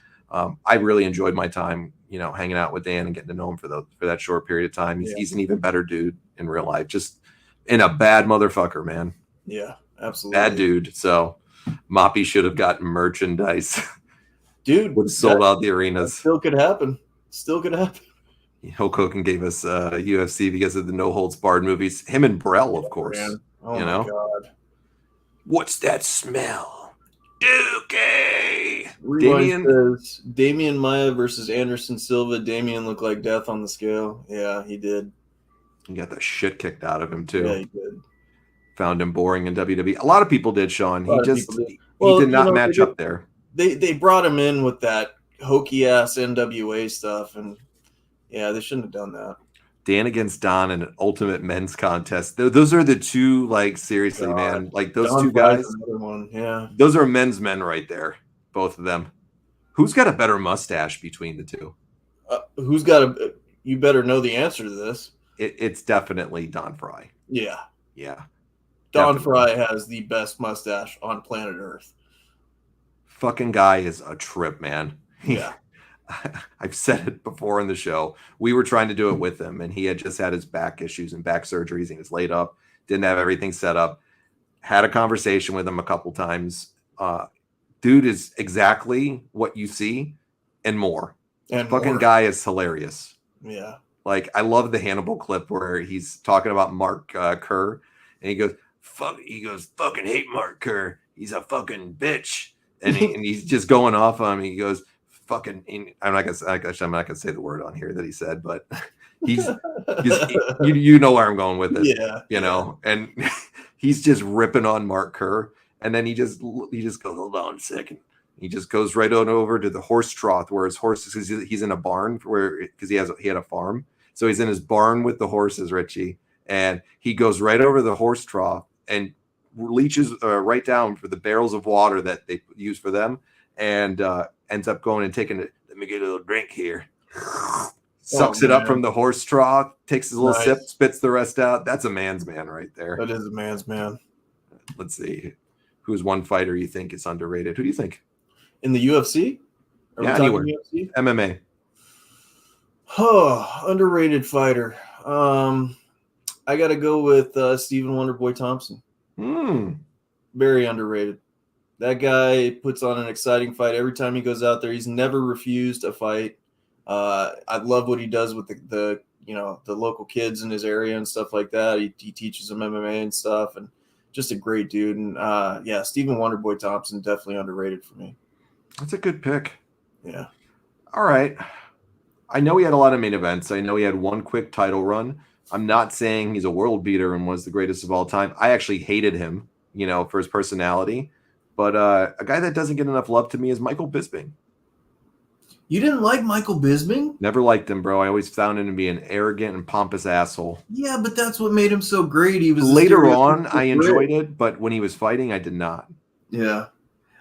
I really enjoyed my time, hanging out with Dan and getting to know him for that short period of time. He's an even better dude in real life, just in a bad motherfucker, man. Yeah, absolutely. Bad dude. So Moppy should have gotten merchandise. dude, would have sold out the arenas. Still could happen. Still could happen. Hulk Hogan gave us UFC because of the No Holds Barred movies. Him and Brell, of course. Man. Oh you my know? God. What's that smell? Dookie! Rewind says Damian Maya versus Anderson Silva. Damian looked like death on the scale. Yeah, he did. He got the shit kicked out of him, too. Yeah, he did. Found him boring in WWE. A lot of people did, Sean. He did not match up there. They brought him in with that hokey ass NWA stuff, and yeah, they shouldn't have done that. Dan against Don in an ultimate men's contest. Those are the two, like, seriously, man. Like, those two guys. One. Yeah. Those are men's men right there. Both of them. Who's got a better mustache between the two? Who's got a... You better know the answer to this. It's definitely Don Fry. Yeah. Yeah. Don Fry has the best mustache on planet Earth. Fucking guy is a trip, man. Yeah. I've said it before in the show. We were trying to do it with him, and he had just had his back issues and back surgeries. He was laid up, didn't have everything set up. Had a conversation with him a couple times. Dude is exactly what you see and more. And fucking more. Guy is hilarious. Yeah. Like, I love the Hannibal clip where he's talking about Mark Kerr, and he goes, fucking hate Mark Kerr. He's a fucking bitch. And he's just going off on him. He goes, fucking, I'm not gonna say the word on here that he said, but he's you know where I'm going with it. Yeah. You know, and he's just ripping on Mark Kerr, and then he just goes, hold on a second. He just goes right on over to the horse trough where his horses, he's in a barn because he had a farm. So he's in his barn with the horses, Richie, and he goes right over the horse trough and reaches right down for the barrels of water that they use for them, and ends up going and taking it. Let me get a little drink here. Sucks it up from the horse trough, takes his little sip, spits the rest out. That's a man's man right there. That is a man's man. Let's see. Who's one fighter you think is underrated? Who do you think? In the UFC? Yeah, anywhere. UFC? MMA. Oh, underrated fighter. I got to go with Stephen Wonderboy Thompson. Very underrated. That guy puts on an exciting fight every time he goes out there. He's never refused a fight. I love what he does with the local kids in his area and stuff like that. He teaches them MMA and stuff, and just a great dude. And Stephen Wonderboy Thompson, definitely underrated for me. That's a good pick. Yeah. All right. I know he had a lot of main events. I know he had one quick title run. I'm not saying he's a world beater and was the greatest of all time. I actually hated him, for his personality. But a guy that doesn't get enough love to me is Michael Bisping. You didn't like Michael Bisping? Never liked him, bro. I always found him to be an arrogant and pompous asshole. Yeah, but that's what made him so great. He was later on, I enjoyed it, but when he was fighting, I did not. Yeah.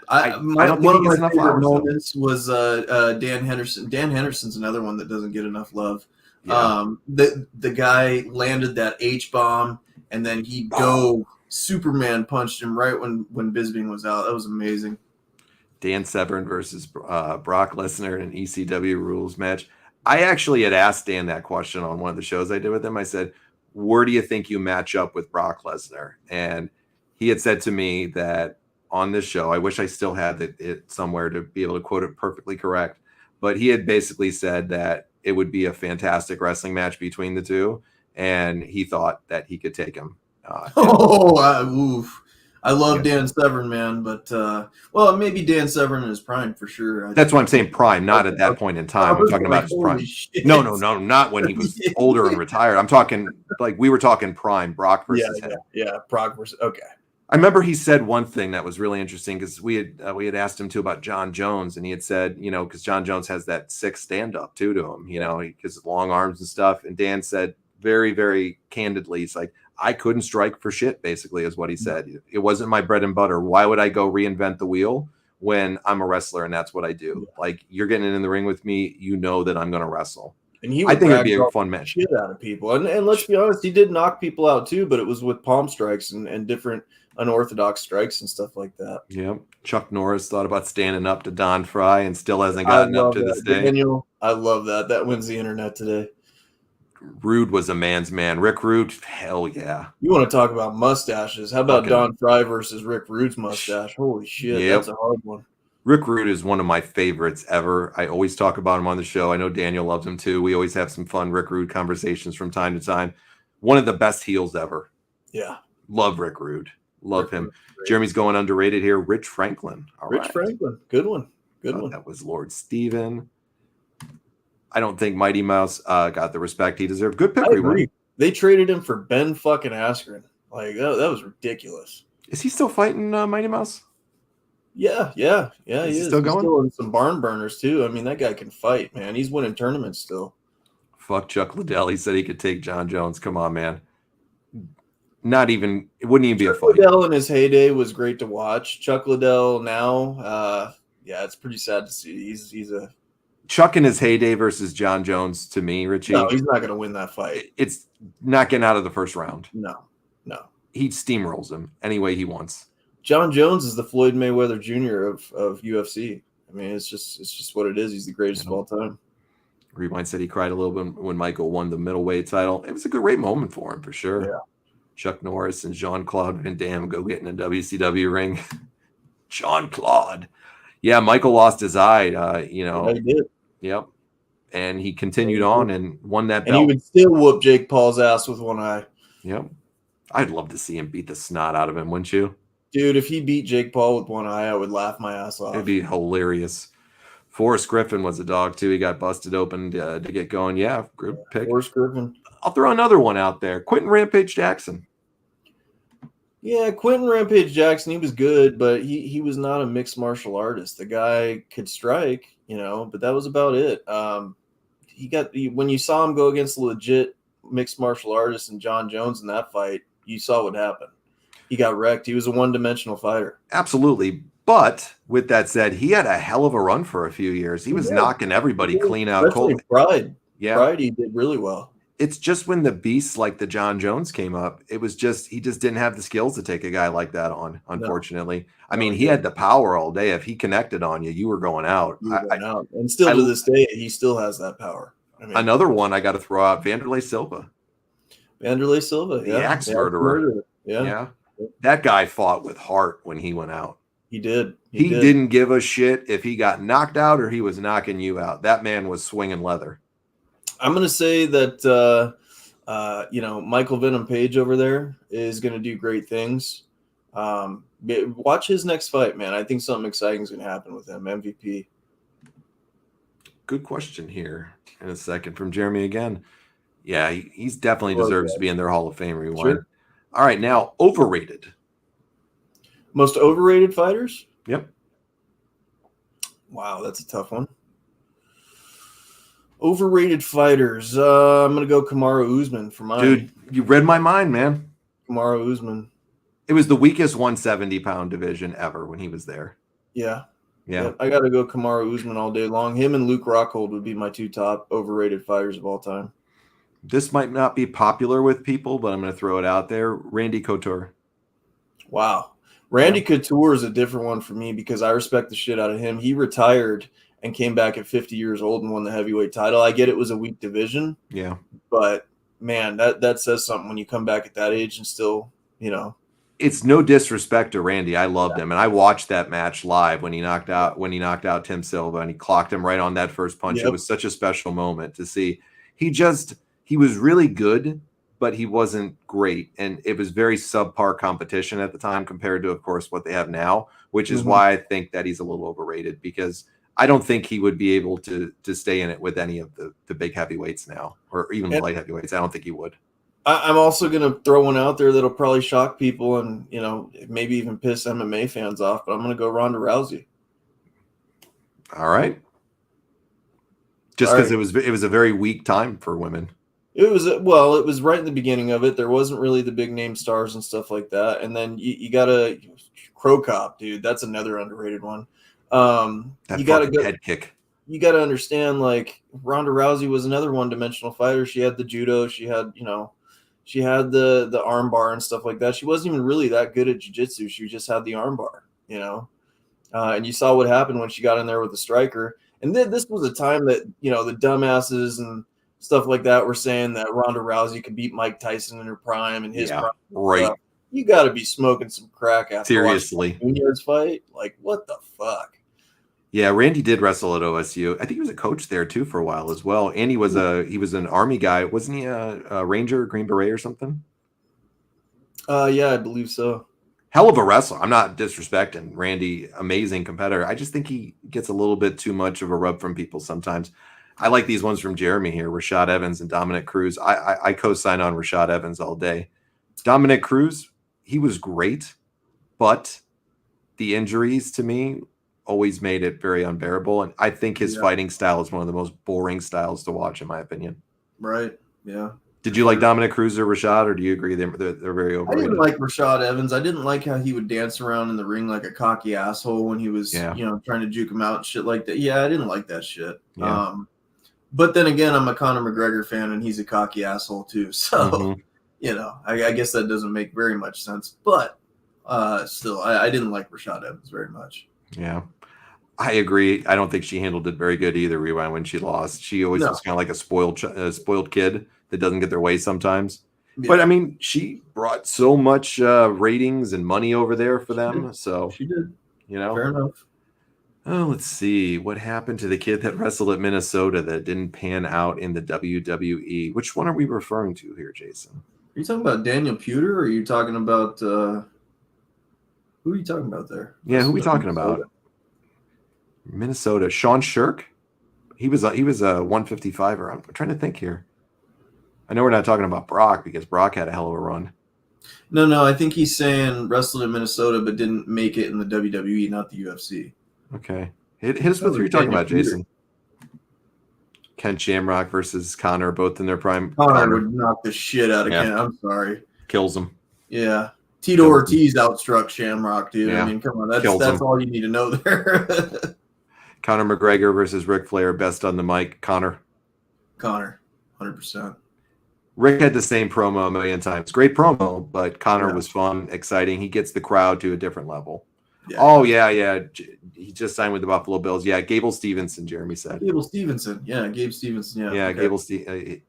I don't think he gets enough flowers. Moments was Dan Henderson. Dan Henderson's another one that doesn't get enough love. Yeah. The guy landed that H-bomb, and then he Superman punched him right when Bisping was out. That was amazing. Dan Severn versus Brock Lesnar in an ECW rules match. I actually had asked Dan that question on one of the shows I did with him. I said, where do you think you match up with Brock Lesnar? And he had said to me that on this show, I wish I still had it somewhere to be able to quote it perfectly correct, but he had basically said that it would be a fantastic wrestling match between the two, and he thought that he could take him. I love Dan Severn, man, but maybe Dan Severn in his prime for sure. That's why I'm saying prime, not at that point in time. I'm talking about his prime. Shit. No, not when he was older and retired. I'm talking we were talking prime, Brock versus him. Yeah, Brock versus. Okay. I remember he said one thing that was really interesting because we had asked him too about John Jones, and he had said, because John Jones has that sick stand up to him, because long arms and stuff. And Dan said very, very candidly, he's like, I couldn't strike for shit, basically, is what he said. It wasn't my bread and butter. Why would I go reinvent the wheel when I'm a wrestler and that's what I do? Like, you're getting in the ring with me, that I'm going to wrestle. And I think it'd be a fun match. Shit out of people. And let's be honest, he did knock people out too, but it was with palm strikes and different unorthodox strikes and stuff like that. Yep. Chuck Norris thought about standing up to Don Fry and still hasn't gotten up to this day. Daniel, I love that. That wins the internet today. Rude was a man's man. Rick Rude, hell yeah. You want to talk about mustaches? How about Don Fry versus Rick Rude's mustache? Holy shit, that's a hard one. Rick Rude is one of my favorites ever. I always talk about him on the show. I know Daniel loves him too. We always have some fun Rick Rude conversations from time to time. One of the best heels ever. Yeah. Love Rick Rude. Love him. Rude. Jeremy's going underrated here. Rich Franklin. Rich Franklin. Good one. Good one. That was Lord Steven. I don't think Mighty Mouse got the respect he deserved. Good pick. I agree. They traded him for Ben fucking Askren. Like, that was ridiculous. Is he still fighting Mighty Mouse? Yeah. He is. Still going? He's still in some barn burners, too. I mean, that guy can fight, man. He's winning tournaments still. Fuck Chuck Liddell. He said he could take John Jones. Come on, man. It wouldn't even be a fight. Liddell in his heyday was great to watch. Chuck Liddell now, it's pretty sad to see. He's a Chuck in his heyday versus John Jones, to me, Richie. No, he's not going to win that fight. It's not getting out of the first round. No. He steamrolls him any way he wants. John Jones is the Floyd Mayweather Jr. of UFC. I mean, it's just what it is. He's the greatest of all time. Rewind said he cried a little bit when Michael won the middleweight title. It was a great moment for him, for sure. Yeah. Chuck Norris and Jean-Claude Van Damme go get in a WCW ring. Jean-Claude. Yeah, Michael lost his eye. Yeah, he did. Yep. And he continued on and won that belt. And he would still whoop Jake Paul's ass with one eye. Yep. I'd love to see him beat the snot out of him, wouldn't you? Dude, if he beat Jake Paul with one eye, I would laugh my ass off. It'd be hilarious. Forrest Griffin was a dog, too. He got busted open to get going. Yeah, good pick. Forrest Griffin. I'll throw another one out there. Quentin Rampage Jackson. Yeah, Quentin Rampage Jackson, he was good, but he was not a mixed martial artist. The guy could strike, but that was about it. When you saw him go against a legit mixed martial artist and John Jones in that fight, you saw what happened. He got wrecked. He was a one-dimensional fighter. Absolutely. But with that said, he had a hell of a run for a few years. He was knocking everybody clean out cold. Pride. Yeah. Pride, he did really well. It's just when the beasts like the John Jones came up, he just didn't have the skills to take a guy like that on, unfortunately. I mean, he had the power all day. If he connected on you, you were going out. And still to this day, he still has that power. I mean, another one I got to throw out, Vanderlei Silva. The axe murderer. Yeah. That guy fought with heart when he went out. He did. He didn't give a shit if he got knocked out or he was knocking you out. That man was swinging leather. I'm going to say that, Michael Venom Page over there is going to do great things. Watch his next fight, man. I think something exciting is going to happen with him. MVP. Good question here in a second from Jeremy again. Yeah, he's definitely deserves to be in their Hall of Fame rewind. Sure. All right, now overrated. Most overrated fighters? Yep. Wow, that's a tough one. Overrated fighters. I'm going to go Kamaru Usman for mine. Dude, you read my mind, man. Kamaru Usman. It was the weakest 170-pound division ever when he was there. Yeah. Yeah. I got to go Kamaru Usman all day long. Him and Luke Rockhold would be my two top overrated fighters of all time. This might not be popular with people, but I'm going to throw it out there. Randy Couture. Wow. Randy Couture is a different one for me because I respect the shit out of him. He retired and came back at 50 years old and won the heavyweight title. I get it was a weak division. Yeah. But, man, that says something when you come back at that age and still, It's no disrespect to Randy. I loved him, and I watched that match live when he knocked out Tim Silva, and he clocked him right on that first punch. Yep. It was such a special moment to see. He was really good, but he wasn't great, and it was very subpar competition at the time compared to, of course, what they have now, which is why I think that he's a little overrated because I don't think he would be able to stay in it with any of the big heavyweights now, or even the light heavyweights. I don't think he would. I'm also going to throw one out there that'll probably shock people and, maybe even piss MMA fans off, but I'm going to go Ronda Rousey. All right. Just because it was a very weak time for women. It was right in the beginning of it. There wasn't really the big name stars and stuff like that. And then you got to Crow Cop, dude. That's another underrated one. You got to go head kick. You got to understand, like Ronda Rousey was another one-dimensional fighter. She had the judo. She had, she had the arm bar and stuff like that. She wasn't even really that good at jiu-jitsu. She just had the arm bar, and you saw what happened when she got in there with the striker. And then this was a time that, the dumbasses and stuff like that were saying that Ronda Rousey could beat Mike Tyson in her prime and his prime. Right. You got to be smoking some crack after seriously watching Nunez fight. Like, what the fuck? Yeah, Randy did wrestle at OSU. I think he was a coach there too for a while as well. And he was an Army guy, wasn't he? A Ranger, Green Beret, or something. Yeah, I believe so. Hell of a wrestler. I'm not disrespecting Randy, amazing competitor. I just think he gets a little bit too much of a rub from people sometimes. I like these ones from Jeremy here, Rashad Evans and Dominic Cruz. I co-sign on Rashad Evans all day. Dominic Cruz, he was great, but the injuries to me always made it very unbearable. And I think his fighting style is one of the most boring styles to watch, in my opinion. Right. Yeah. Did you like Dominic Cruz or Rashad, or do you agree they're very overrated? I didn't like Rashad Evans. I didn't like how he would dance around in the ring like a cocky asshole when he was, trying to juke him out and shit like that. Yeah, I didn't like that shit. Yeah. But then again, I'm a Conor McGregor fan, and he's a cocky asshole too. So, I guess that doesn't make very much sense. But still, I didn't like Rashad Evans very much. Yeah. I agree. I don't think she handled it very good either, Rewind, when she lost. She always was kind of like a spoiled kid that doesn't get their way sometimes. Yeah. But, I mean, she brought so much ratings and money over there for them. So she did. Fair enough. Oh, let's see. What happened to the kid that wrestled at Minnesota that didn't pan out in the WWE? Which one are we referring to here, Jason? Are you talking about Daniel Puder, or are you talking about who are you talking about there? Yeah, who are we talking about? Minnesota. Sean Shirk? He was a 155er. I'm trying to think here. I know we're not talking about Brock because Brock had a hell of a run. No, I think he's saying wrestled in Minnesota but didn't make it in the WWE, not the UFC. Okay. Hit us with who you're talking about, Jason. Ken Shamrock versus Connor, both in their prime. Connor would knock the shit out of Ken. I'm sorry. Kills him. Yeah. Tito Ortiz outstruck Shamrock, dude. Yeah. I mean, come on. That's all you need to know there. Conor McGregor versus Ric Flair, best on the mic. Conor, 100%. Rick had the same promo a million times. Great promo, but Conor was fun, exciting. He gets the crowd to a different level. Yeah. Oh, yeah. He just signed with the Buffalo Bills. Yeah, Gable Stevenson, Jeremy said. Gable Stevenson. Yeah, Gabe Stevenson. Yeah, okay. Gable Stevenson.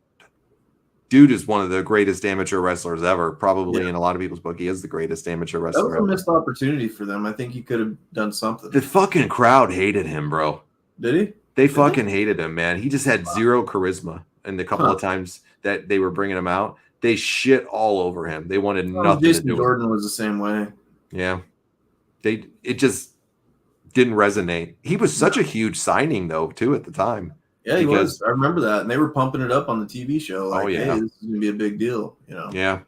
Dude is one of the greatest amateur wrestlers ever. Probably in a lot of people's book, he is the greatest amateur wrestler ever. That was a missed opportunity for them. I think he could have done something. The fucking crowd hated him, bro. Did he? They fucking hated him, man. He just had zero charisma. And the couple of times that they were bringing him out, they shit all over him. They wanted nothing Jason to do Jordan was the same way. Yeah. It just didn't resonate. He was such a huge signing, though, too, at the time. Yeah, he was. I remember that. And they were pumping it up on the TV show. Like, hey, this is going to be a big deal, Yeah.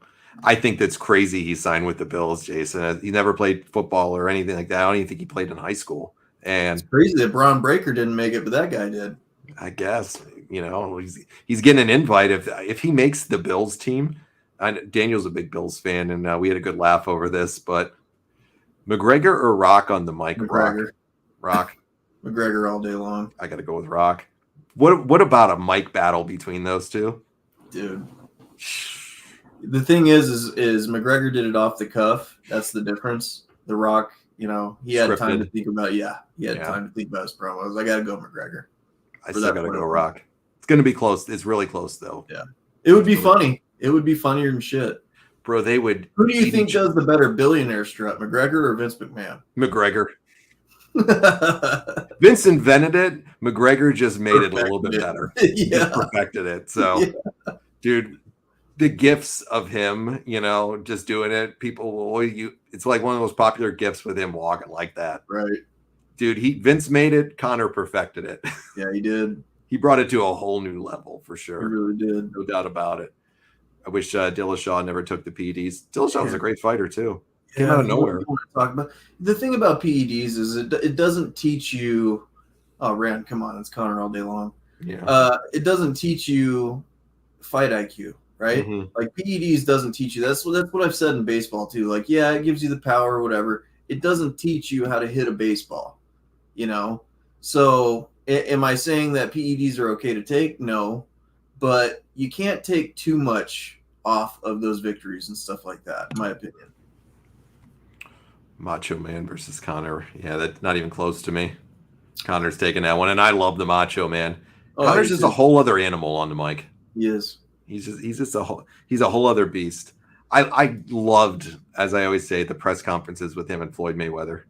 I think that's crazy he signed with the Bills, Jason. He never played football or anything like that. I don't even think he played in high school. And it's crazy that Braun Breaker didn't make it, but that guy did. I guess, he's getting an invite. If he makes the Bills team, Daniel's a big Bills fan, and we had a good laugh over this, but McGregor or Rock on the mic? McGregor. Rock. McGregor all day long. I got to go with Rock. What about a mic battle between those two? Dude. The thing is McGregor did it off the cuff. That's the difference. The Rock, he had Scripted. time to think about time to think about his promos. I got to go McGregor. I still got to go Rock. It's going to be close. It's really close, though. Yeah. It would be funny. It would be funnier than shit. Bro, they would. Who do you think does the better billionaire strut, McGregor or Vince McMahon? McGregor. Vince invented it. McGregor just made it a little bit better. He perfected it. So, dude, the gifs of him, just doing it, it's like one of the most popular gifs with him walking like that. Right. Dude, Vince made it. Connor perfected it. Yeah, he did. He brought it to a whole new level for sure. He really did. No doubt about it. I wish Dillashaw never took the PEDs. Dillashaw was a great fighter too. Came out of nowhere. Talk about. The thing about PEDs is it doesn't teach you. Oh, Rand, come on, it's Connor all day long. Yeah. It doesn't teach you fight IQ, right? Mm-hmm. Like PEDs doesn't teach you. That's what I've said in baseball too. Like, yeah, it gives you the power or whatever. It doesn't teach you how to hit a baseball. So am I saying that PEDs are okay to take? No, but you can't take too much off of those victories and stuff like that, in my opinion. Macho Man versus Connor. Yeah, that's not even close to me. Connor's taking that one, and I love the Macho Man. Connor's just a whole other animal on the mic. He is. He's a whole other beast. I loved, as I always say, the press conferences with him and Floyd Mayweather.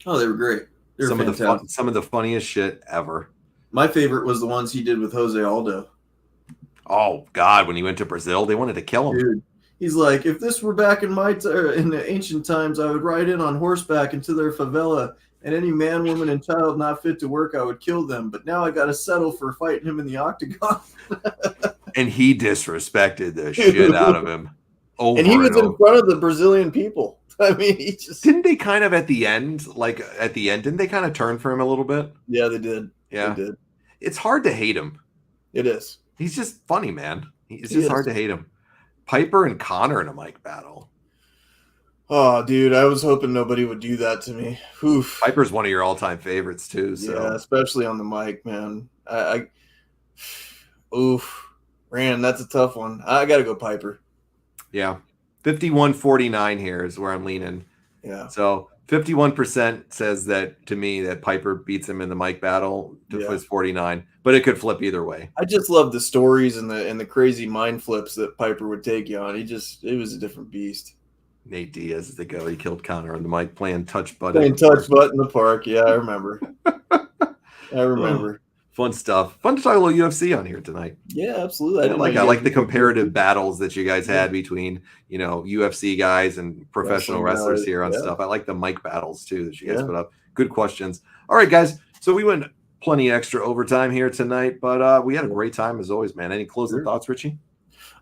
Oh, they were great. They're fantastic. Some of the funniest shit ever. My favorite was the ones he did with Jose Aldo. Oh God, when he went to Brazil, they wanted to kill him. Dude, he's like, if this were back in in the ancient times, I would ride in on horseback into their favela, and any man, woman, and child not fit to work, I would kill them. But now I got to settle for fighting him in the octagon. And he disrespected the shit out of him. And he was in front of the Brazilian people. I mean, he just didn't they kind of at the end, didn't they kind of turn for him a little bit? Yeah, they did. Yeah, they did. It's hard to hate him. It is. He's just funny, man. It's just hard to hate him. Piper and Connor in a mic battle. Oh, dude, I was hoping nobody would do that to me. Oof. Piper's one of your all-time favorites too. So. Yeah, especially on the mic, man. Oof, Rand, that's a tough one. I got to go Piper. Yeah, 51-49 here is where I'm leaning. Yeah. So 51% says that to me that Piper beats him in the mic battle. Was 49, but it could flip either way. I just love the stories and the crazy mind flips that Piper would take you on. It was a different beast. Nate Diaz is the guy. He killed Connor on the mic playing touch button. Playing touch button in the park. Yeah, I remember. I remember. Fun stuff. Fun to talk a little UFC on here tonight. Yeah, absolutely. I like the comparative battles that you guys had between, UFC guys and professional wrestlers here on stuff. I like the mic battles too that you guys put up. Good questions. All right, guys. So we went plenty extra overtime here tonight, but we had a great time as always, man. Any closing thoughts, Richie?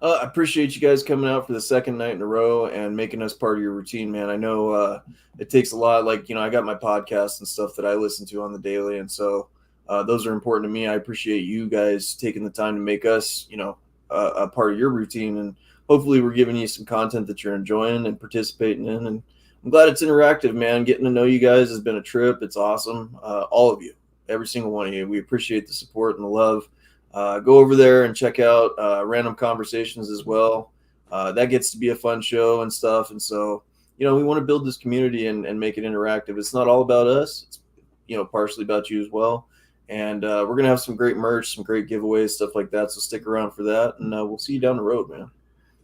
I appreciate you guys coming out for the second night in a row and making us part of your routine, man. I know it takes a lot. Like, I got my podcasts and stuff that I listen to on the daily, and so those are important to me. I appreciate you guys taking the time to make us, a part of your routine, and hopefully we're giving you some content that you're enjoying and participating in. And I'm glad it's interactive, man. Getting to know you guys has been a trip. It's awesome. All of you, every single one of you. We appreciate the support and the love. Go over there and check out Random Conversations as well. That gets to be a fun show and stuff. And so, we want to build this community and make it interactive. It's not all about us. It's, partially about you as well. And we're going to have some great merch, some great giveaways, stuff like that. So stick around for that. And we'll see you down the road, man.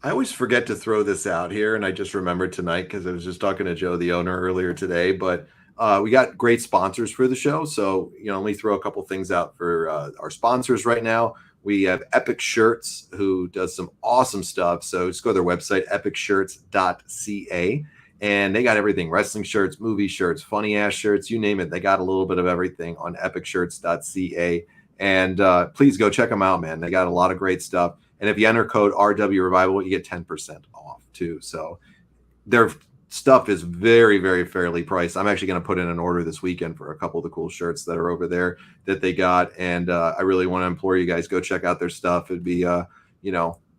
I always forget to throw this out here. And I just remembered tonight because I was just talking to Joe, the owner, earlier today. But we got great sponsors for the show. So, let me throw a couple things out for our sponsors right now. We have Epic Shirts, who does some awesome stuff. So just go to their website, epicshirts.ca. And they got everything: wrestling shirts, movie shirts, funny ass shirts, you name it. They got a little bit of everything on epicshirts.ca. And please go check them out, man. They got a lot of great stuff. And if you enter code RW Revival, you get 10% off too. So their stuff is very, very fairly priced. I'm actually going to put in an order this weekend for a couple of the cool shirts that are over there that they got. And I really want to implore you guys, go check out their stuff. It'd be,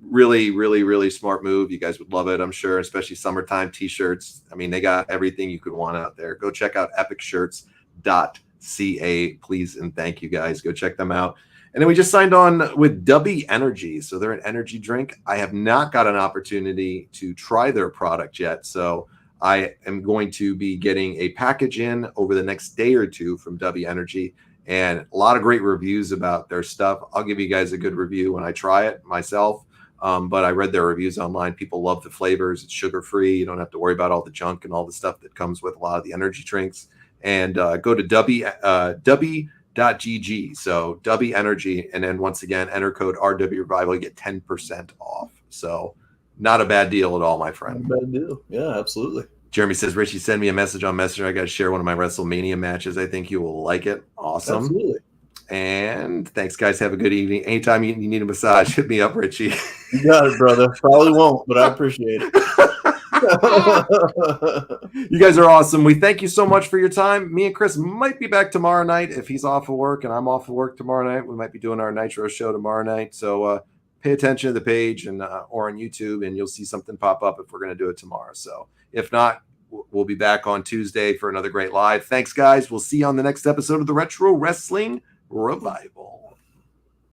really, really, really smart move. You guys would love it, I'm sure, especially summertime t-shirts. I mean, they got everything you could want out there. Go check out epicshirts.ca, please. And thank you guys. Go check them out. And then we just signed on with W Energy. So they're an energy drink. I have not got an opportunity to try their product yet. So I am going to be getting a package in over the next day or two from W Energy, and a lot of great reviews about their stuff. I'll give you guys a good review when I try it myself. But I read their reviews online. People love the flavors. It's sugar-free. You don't have to worry about all the junk and all the stuff that comes with a lot of the energy drinks. And go to w.gg. So W Energy. And then once again, enter code RW Revival. You get 10% off. So not a bad deal at all, my friend. Not a bad deal. Yeah, absolutely. Jeremy says, Richie, send me a message on Messenger. I got to share one of my WrestleMania matches. I think you will like it. Awesome. Absolutely. And thanks, guys. Have a good evening. Anytime you need a massage, hit me up, Richie. You got it, brother. Probably won't, but I appreciate it. You guys are awesome. We thank you so much for your time. Me and Chris might be back tomorrow night if he's off of work and I'm off of work tomorrow night. We might be doing our Nitro show tomorrow night. So pay attention to the page and or on YouTube, and you'll see something pop up if we're going to do it tomorrow. So if not, we'll be back on Tuesday for another great live. Thanks, guys. We'll see you on the next episode of the Retro Wrestling Revival.